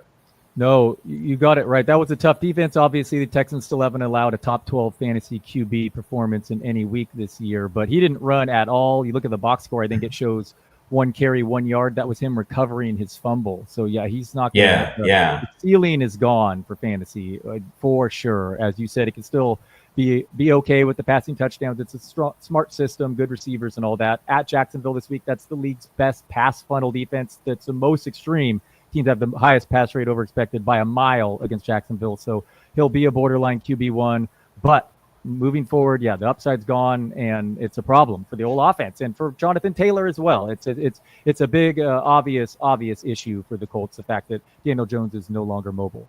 No, you got it right. That was a tough defense. Obviously, the Texans still haven't allowed a top 12 fantasy QB performance in any week this year, but he didn't run at all. You look at the box score, I think it shows 1 carry, 1 yard. That was him recovering his fumble. So, yeah, he's not going to. The ceiling is gone for fantasy for sure. As you said, it can still be okay with the passing touchdowns. It's a smart system, good receivers and all that. At Jacksonville this week, that's the league's best pass funnel defense. That's the most extreme. Teams have the highest pass rate over expected by a mile against Jacksonville. So he'll be a borderline QB1. But moving forward, yeah, the upside's gone, and it's a problem for the old offense and for Jonathan Taylor as well. It's a big, obvious issue for the Colts, the fact that Daniel Jones is no longer mobile.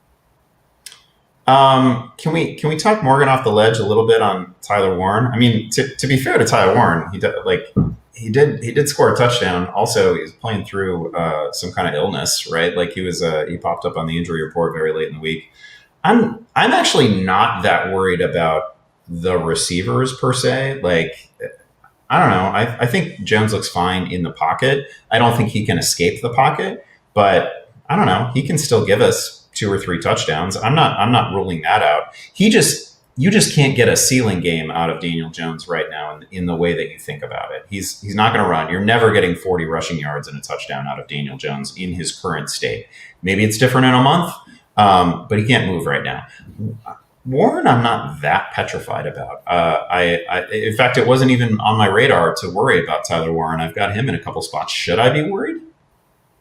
Can we talk Morgan off the ledge a little bit on Tyler Warren? I mean, to be fair to Tyler Warren, he did score a touchdown. Also, he's playing through some kind of illness, right? Like he popped up on the injury report very late in the week. I'm actually not that worried about the receivers per se. Like, I don't know. I think Jones looks fine in the pocket. I don't think he can escape the pocket, but I don't know. He can still give us 2 or 3 touchdowns. I'm not ruling that out. You just can't get a ceiling game out of Daniel Jones right now in the way that you think about it. He's not going to run. You're never getting 40 rushing yards and a touchdown out of Daniel Jones in his current state. Maybe it's different in a month, but he can't move right now. Warren, I'm not that petrified about. In fact, it wasn't even on my radar to worry about Tyler Warren. I've got him in a couple spots. Should I be worried?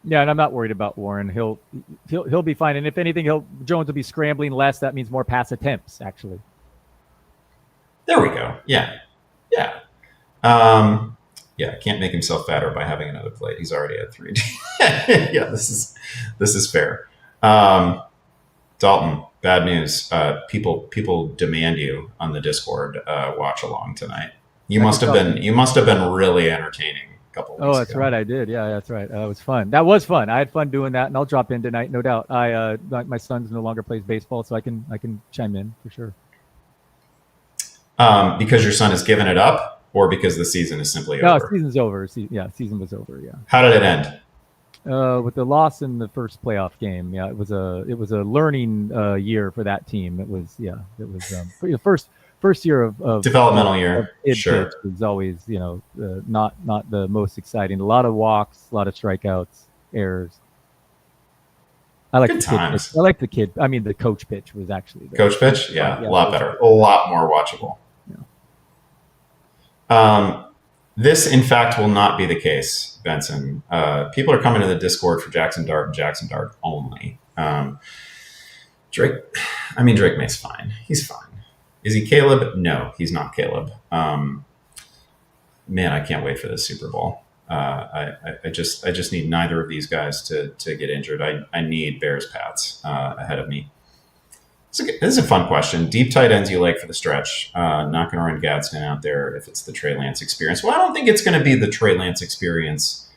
Yeah, and I'm not worried about Warren. He'll be fine. And if anything, Jones will be scrambling less. That means more pass attempts, actually. There we go. Yeah. Can't make himself fatter by having another plate. He's already at 3. Yeah, this is fair. Dalton, bad news. People demand you on the Discord watch along tonight. You must have been really entertaining. Oh, that's right. I did. Yeah, that's right. It was fun. That was fun. I had fun doing that, and I'll drop in tonight, no doubt. My son no longer plays baseball, so I can chime in for sure. Because your son has given it up, or because the season is simply over? No, season's over. Season was over. Yeah. How did it end? With the loss in the first playoff game. Yeah, it was a learning year for that team. It was the first year of developmental year. Sure, was always not the most exciting. A lot of walks, a lot of strikeouts, errors. I like times. I like the kid. I mean, the coach pitch was actually coach pitch. Yeah, a lot better, a lot more watchable. Yeah. This, in fact, will not be the case, Benson. People are coming to the Discord for Jackson Dart and Jackson Dart only. Drake May's fine. He's fine. Is he Caleb? No, he's not Caleb. Man, I can't wait for this Super Bowl. I just need neither of these guys to get injured. I need Bears Pats ahead of me. This is a fun question. Deep tight ends you like for the stretch. Not going to run Gadsden out there if it's the Trey Lance experience. Well, I don't think it's going to be the Trey Lance experience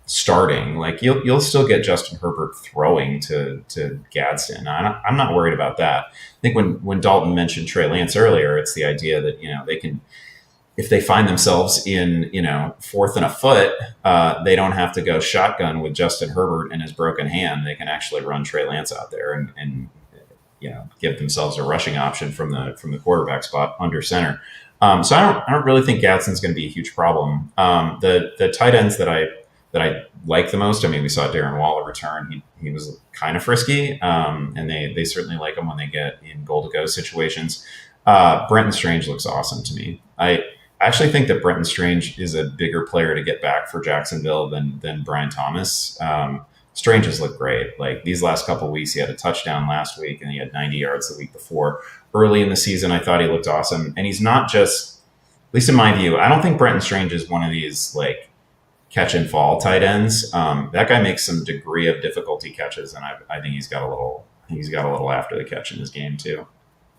starting. Like you'll still get Justin Herbert throwing to Gadsden. I'm not worried about that. I think when Dalton mentioned Trey Lance earlier, it's the idea that they can, if they find themselves in 4th and a foot, they don't have to go shotgun with Justin Herbert and his broken hand. They can actually run Trey Lance out there and give themselves a rushing option from the quarterback spot under center. So I don't really think Gadsden's going to be a huge problem. The tight ends that I like the most, I mean, we saw Darren Waller return. He was kind of frisky, and they certainly like him when they get in goal to go situations. Brenton Strange looks awesome to me. I I actually think that Brenton Strange is a bigger player to get back for Jacksonville than Brian Thomas. Strange has looked great. Like these last couple of weeks, he had a touchdown last week and he had 90 yards the week before. Early in the season, I thought he looked awesome. And he's not just, at least in my view, I don't think Brenton Strange is one of these like catch and fall tight ends. That guy makes some degree of difficulty catches, and I think he's got a little. He's got a little after the catch in his game too.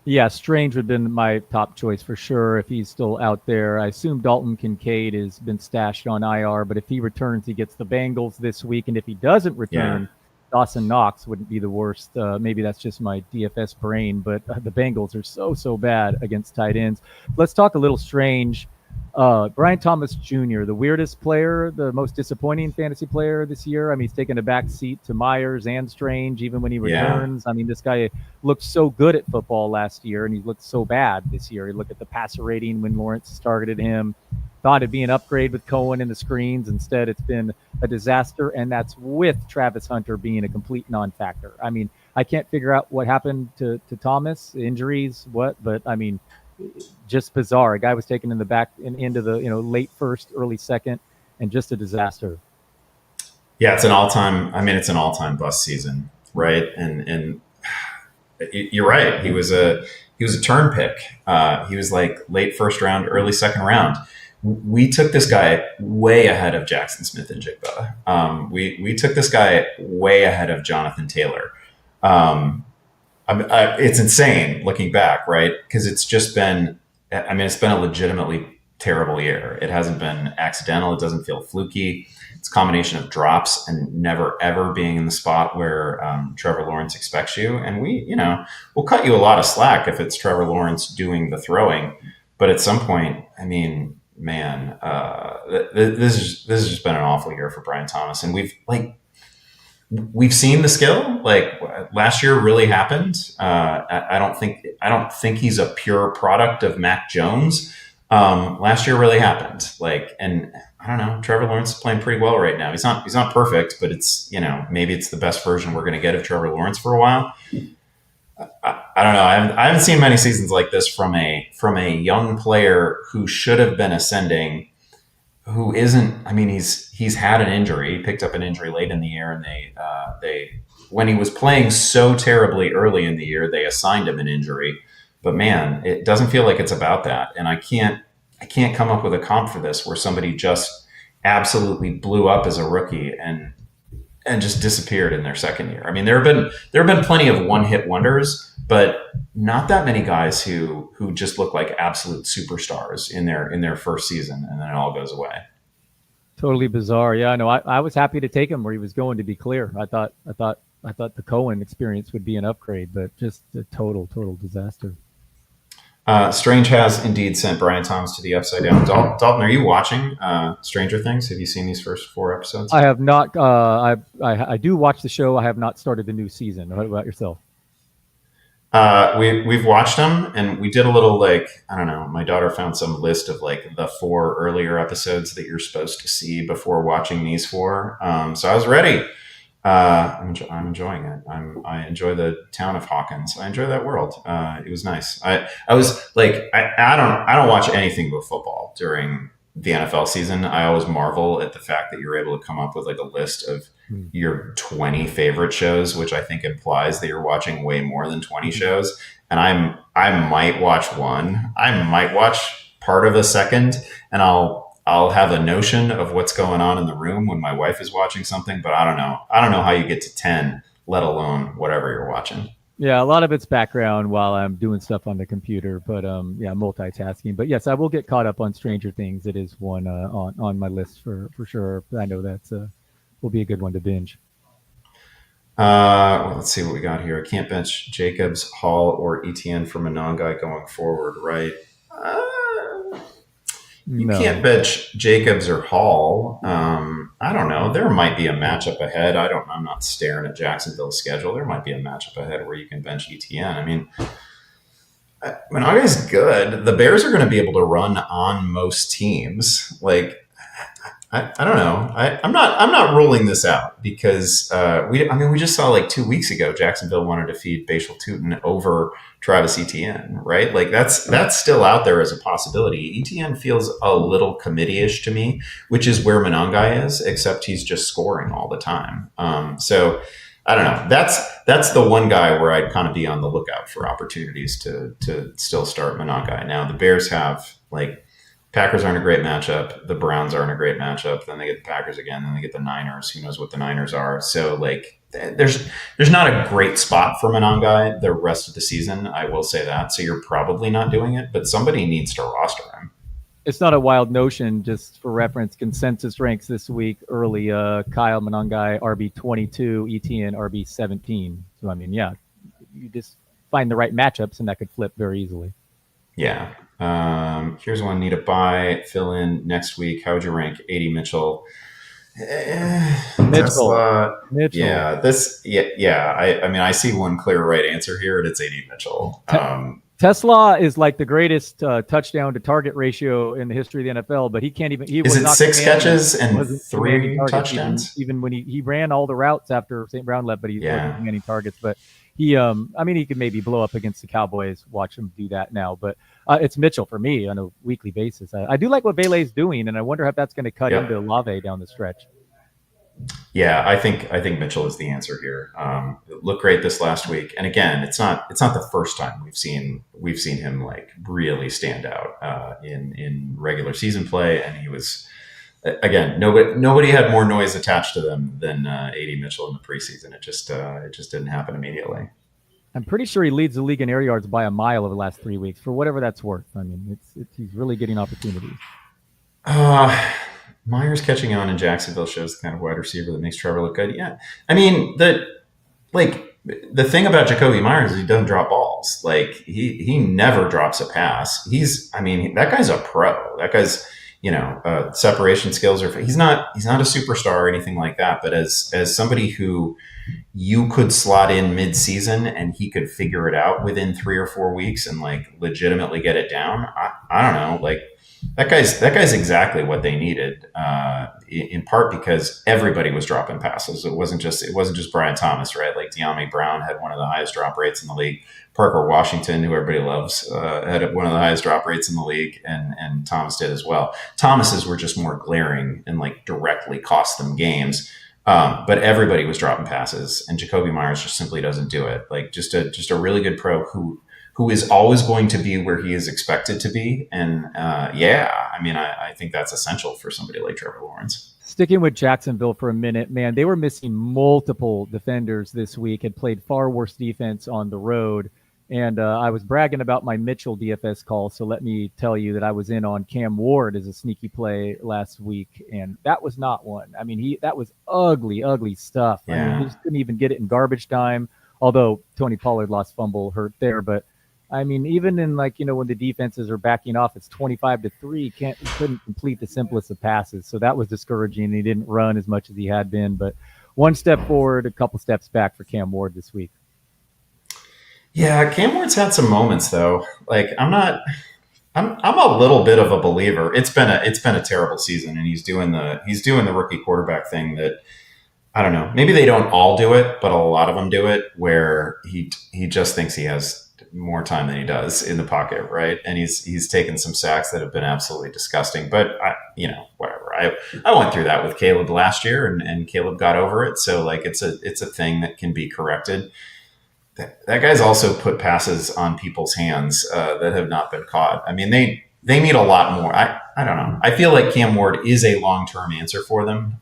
Yeah, Strange would have been my top choice for sure if he's still out there. I assume Dalton Kincaid has been stashed on IR, but if he returns, he gets the Bengals this week. And if he doesn't return, Yeah. Dawson Knox wouldn't be the worst. Maybe that's just my DFS brain, but the Bengals are so bad against tight ends. Let's talk a little Strange. Brian Thomas Jr., the weirdest player, the most disappointing fantasy player this year. I mean, he's taken a back seat to Myers and Strange even when he returns. Yeah. I mean, this guy looked so good at football last year, and he looked so bad this year. You look at the passer rating when Lawrence targeted him. Thought it'd be an upgrade with Cohen and the screens. Instead, it's been a disaster, and that's with Travis Hunter being a complete non-factor. I mean, I can't figure out what happened to Thomas, injuries, what, but I mean, just bizarre. A guy was taken in the back and into the late first, early second, and just a disaster. Yeah, it's an all-time bust season, right? And you're right. He was a turn pick. He was like late first round, early second round. We took this guy way ahead of Jackson Smith and Jigba. We took this guy way ahead of Jonathan Taylor. It's insane looking back, right? Because it's been a legitimately terrible year. It hasn't been accidental. It doesn't feel fluky. It's a combination of drops and never, ever being in the spot where Trevor Lawrence expects you. And we'll cut you a lot of slack if it's Trevor Lawrence doing the throwing. But at some point, I mean, man, this has just been an awful year for Brian Thomas. And we've seen the skill. Like last year really happened. I don't think he's a pure product of Mac Jones. Last year really happened. And I don't know, Trevor Lawrence is playing pretty well right now. He's not perfect, but it's, maybe it's the best version we're going to get of Trevor Lawrence for a while. I don't know. I haven't seen many seasons like this from a young player who should have been ascending, who isn't. I mean, he's had an injury, picked up an injury late in the year, and they when he was playing so terribly early in the year, they assigned him an injury. But man, it doesn't feel like it's about that, and I can't come up with a comp for this where somebody just absolutely blew up as a rookie and just disappeared in their second year. I mean, there have been plenty of one-hit wonders, but not that many guys who just look like absolute superstars in their first season, and then it all goes away. Totally bizarre. Yeah, no, I was happy to take him where he was going. To be clear, I thought the Cohen experience would be an upgrade, but just a total disaster. Strange has indeed sent Brian Thomas to the upside down. Dalton, are you watching Stranger Things? Have you seen these first 4 episodes? I have not. I do watch the show. I have not started the new season. What about yourself? We've watched them, and we did a little I don't know. My daughter found some list of the 4 earlier episodes that you're supposed to see before watching these 4. So I was ready. I'm enjoying it. I enjoy the town of Hawkins. I enjoy that world. It was nice. I was I don't watch anything but football during the NFL season. I always marvel at the fact that you're able to come up with a list of your 20 favorite shows, which I think implies that you're watching way more than 20 shows. And I might watch one. I might watch part of a second, and I'll have a notion of what's going on in the room when my wife is watching something, but I don't know. I don't know how you get to 10, let alone whatever you're watching. Yeah, a lot of it's background while I'm doing stuff on the computer, but multitasking. But yes, I will get caught up on Stranger Things. It is one on my list for sure. I know that's will be a good one to binge. Let's see what we got here. I can't bench Jacobs, Hall, or ETN for Monangai going forward, right? You can't bench Jacobs or Hall. I don't know. There might be a matchup ahead. I'm not staring at Jacksonville's schedule. There might be a matchup ahead where you can bench ETN. I mean, Monagai's good. The Bears are going to be able to run on most teams. I I don't know. I'm not ruling this out because we just saw like 2 weeks ago Jacksonville wanted to feed Bashal Tutin over Travis Etienne, right? Like that's still out there as a possibility. Etienne feels a little committee-ish to me, which is where Monangai is, except he's just scoring all the time. So I don't know. That's the one guy where I'd kind of be on the lookout for opportunities to still start Monangai. Now the Bears have like Packers aren't a great matchup. The Browns aren't a great matchup. Then they get the Packers again. Then they get the Niners. Who knows what the Niners are? So like, there's not a great spot for Monangai the rest of the season. I will say that. So you're probably not doing it, but somebody needs to roster him. It's not a wild notion. Just for reference, consensus ranks this week early. Kyle Monangai RB22, ETN RB17. So I mean, yeah, you just find the right matchups, and that could flip very easily. Yeah. Here's one need to buy, fill in next week. How would you rank 80 Mitchell? Tesla. Mitchell. Yeah. I mean, I see one clear right answer here, and it's 80 Mitchell. Tesla is like the greatest touchdown to target ratio in the history of the NFL, but he can't even. Is it 6 catches and 3 touchdowns? Even when he ran all the routes after St. Brown left, but he wasn't getting any targets. But he, I mean, he could maybe blow up against the Cowboys. Watch him do that now, but it's Mitchell for me on a weekly basis. I do like what Bailey's doing, and I wonder if that's going to cut into Olave down the stretch. Yeah, I think Mitchell is the answer here. It looked great this last week, and again, it's not the first time we've seen him like really stand out in regular season play, and he was again nobody had more noise attached to them than AD Mitchell in the preseason. It just didn't happen immediately. I'm pretty sure he leads the league in air yards by a mile over the last 3 weeks, for whatever that's worth. I mean, he's really getting opportunities. Myers catching on in Jacksonville shows the kind of wide receiver that makes Trevor look good. Yeah. I mean, the thing about Jacoby Myers is he doesn't drop balls. Like he never drops a pass. That guy's a pro. That guy's, separation skills he's not a superstar or anything like that. But as somebody who you could slot in mid-season and he could figure it out within 3 or 4 weeks and like legitimately get it down. I don't know. Like, that guy's exactly what they needed, in part because everybody was dropping passes. It wasn't just Brian Thomas, right? Like De'Ami Brown had one of the highest drop rates in the league. Parker Washington, who everybody loves, had one of the highest drop rates in the league, and Thomas did as well. Thomas's were just more glaring and like directly cost them games. But everybody was dropping passes, and Jacoby Myers just simply doesn't do it. Like just a really good pro who is always going to be where he is expected to be. And I think that's essential for somebody like Trevor Lawrence. Sticking with Jacksonville for a minute, man, they were missing multiple defenders this week, had played far worse defense on the road. And I was bragging about my Mitchell DFS call, so let me tell you that I was in on Cam Ward as a sneaky play last week, and that was not one. I mean, that was ugly stuff. Yeah. I mean, he just couldn't even get it in garbage time, although Tony Pollard lost fumble hurt there. But I mean, even in when the defenses are backing off, it's 25-3. He couldn't complete the simplest of passes. So that was discouraging. He didn't run as much as he had been, but one step forward, a couple steps back for Cam Ward this week. Yeah. Cam Ward's had some moments though. Like I'm a little bit of a believer. It's been a terrible season, and he's doing the rookie quarterback thing that, I don't know, maybe they don't all do it, but a lot of them do it, where he just thinks he has more time than he does in the pocket, right? And he's taken some sacks that have been absolutely disgusting. But whatever. I went through that with Caleb last year, and Caleb got over it. So like it's a thing that can be corrected. That guy's also put passes on people's hands that have not been caught. I mean, they need a lot more. I don't know. I feel like Cam Ward is a long-term answer for them,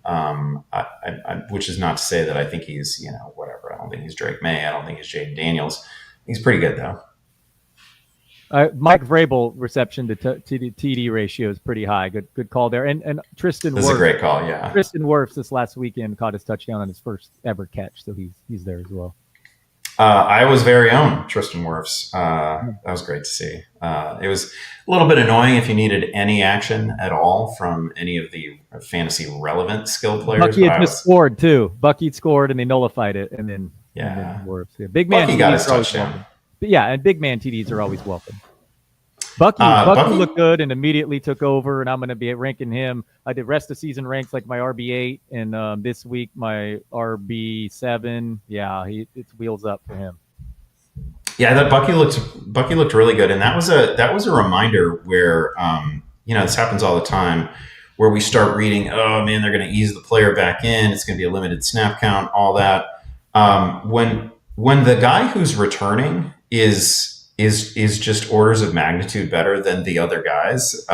which is not to say that I think he's, whatever. I don't think he's Drake May. I don't think he's Jaden Daniels. He's pretty good, though. Mike Vrabel reception to TD ratio is pretty high. Good call there. And Tristan Wirfs. This is a great call, yeah. Tristan Wirfs this last weekend caught his touchdown on his first ever catch, so he's there as well. Iowa's very own Tristan Wirfs. That was great to see. It was a little bit annoying if you needed any action at all from any of the fantasy relevant skill players. Bucky had just scored too. Bucky scored and they nullified it, and then Wirfs. Yeah. Big man. Bucky got his touchdown. Yeah, and big man TDs are always welcome. Bucky Bucky, looked good and immediately took over, and I'm going to be ranking him. I did rest of season ranks like my RB8, and this week my RB7. Yeah, it's wheels up for him. yeah, that Bucky looked really good, and that was a reminder where this happens all the time, where we start reading, oh man, they're going to ease the player back in. It's going to be a limited snap count, all that. When the guy who's returning is just orders of magnitude better than the other guys.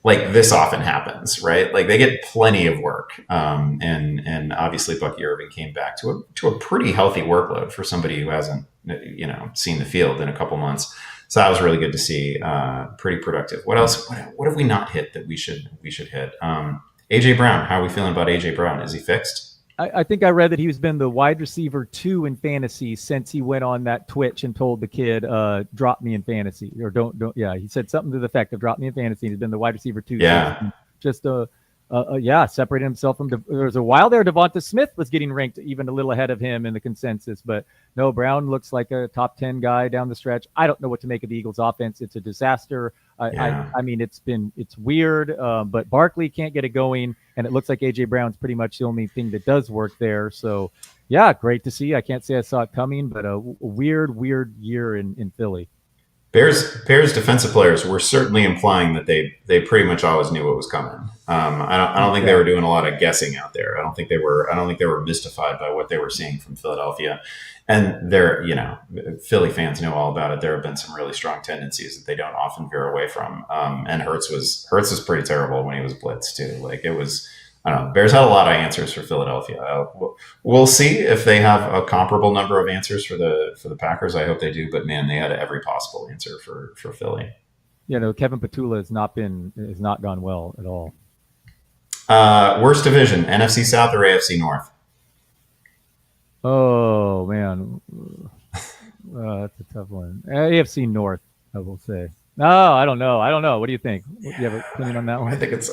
Like this often happens, right? Like they get plenty of work, and obviously Bucky Irving came back to a pretty healthy workload for somebody who hasn't seen the field in a couple months. So that was really good to see. Pretty productive. What else? What have we not hit that we should hit? AJ Brown. How are we feeling about AJ Brown? Is he fixed? I think I read that he's been the wide receiver 2 in fantasy since he went on that Twitch and told the kid, drop me in fantasy, or don't. Yeah, he said something to the effect of drop me in fantasy. He's been the wide receiver 2. Yeah. Just separated himself from. There was a while there, Devonta Smith was getting ranked even a little ahead of him in the consensus, but no, Brown looks like a top 10 guy down the stretch. I don't know what to make of the Eagles' offense. It's a disaster. I mean, it's weird, but Barkley can't get it going, and it looks like AJ Brown's pretty much the only thing that does work there. So, yeah, great to see. I can't say I saw it coming, but a weird year in Philly. Bears defensive players were certainly implying that they pretty much always knew what was coming. I don't think they were doing a lot of guessing out there. I don't think they were mystified by what they were seeing from Philadelphia. And Philly fans know all about it. There have been some really strong tendencies that they don't often veer away from. And Hurts was pretty terrible when he was blitzed too. Like it was. I don't know. Bears had a lot of answers for Philadelphia. We'll see if they have a comparable number of answers for the Packers. I hope they do. But man, they had every possible answer for Philly. Kevin Petula has not gone well at all. Worst division: NFC South or AFC North? Oh man, that's a tough one. AFC North, I will say. No, I don't know. What do you think? Do you have an opinion on that one? I think it's.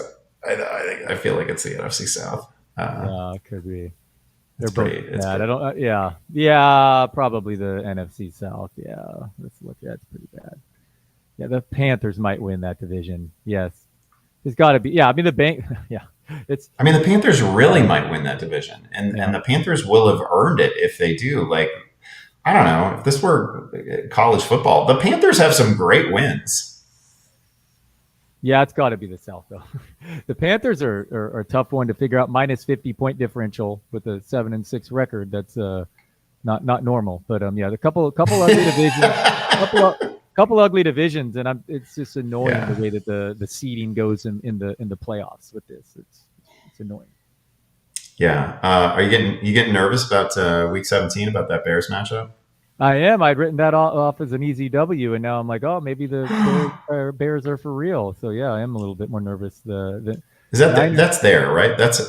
I feel like it's the NFC South. Yeah, it could be. They're both bad. I don't. Yeah, probably the NFC South. Yeah, let's look. That's pretty bad. Yeah, the Panthers might win that division. Yes, it's got to be. Yeah, I mean the bank. Yeah, it's. I mean the Panthers really might win that division, and the Panthers will have earned it if they do. Like, I don't know if this were college football. The Panthers have some great wins. Yeah, it's got to be the South, though. The Panthers are a tough one to figure out. Minus 50 point differential with a 7-6 record. That's not normal. But the couple ugly divisions, couple ugly divisions, and it's just annoying the way that the seeding goes in the playoffs with this. It's annoying. Yeah, are you getting nervous about Week 17 about that Bears matchup? I am. I'd written that off as an easy W, and now I'm like, oh, maybe the Bears are for real. So yeah, I am a little bit more nervous. That's there, right? That's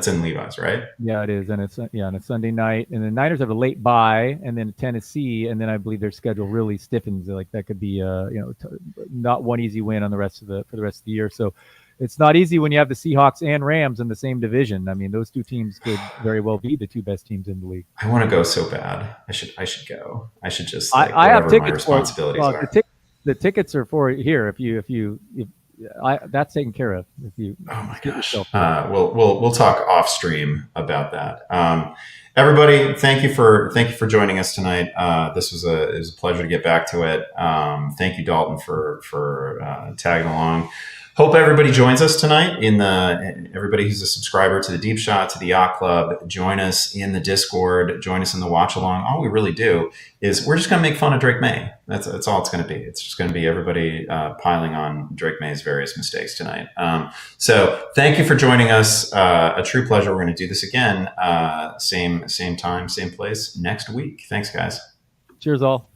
in Levi's, right? Yeah, it is, and it's on a Sunday night, and the Niners have a late bye, and then Tennessee, and then I believe their schedule really stiffens. Like that could be not one easy win on for the rest of the year. So. It's not easy when you have the Seahawks and Rams in the same division. I mean, those two teams could very well be the two best teams in the league. I want to go so bad. I should go. I should just. I have tickets. My responsibilities are. The tickets are for here. That's taken care of. If you. Oh my gosh. We'll talk off stream about that. Everybody, thank you for joining us tonight. This was it was a pleasure to get back to it. Thank you, Dalton, for tagging along. Hope everybody joins us tonight. Everybody who's a subscriber to the Deep Shot, to the Yacht Club, join us in the Discord, join us in the watch along. All we really do is we're just going to make fun of Drake Maye. That's all it's going to be. It's just going to be everybody piling on Drake Maye's various mistakes tonight. So thank you for joining us. A true pleasure. We're going to do this again. Same time, same place next week. Thanks, guys. Cheers, all.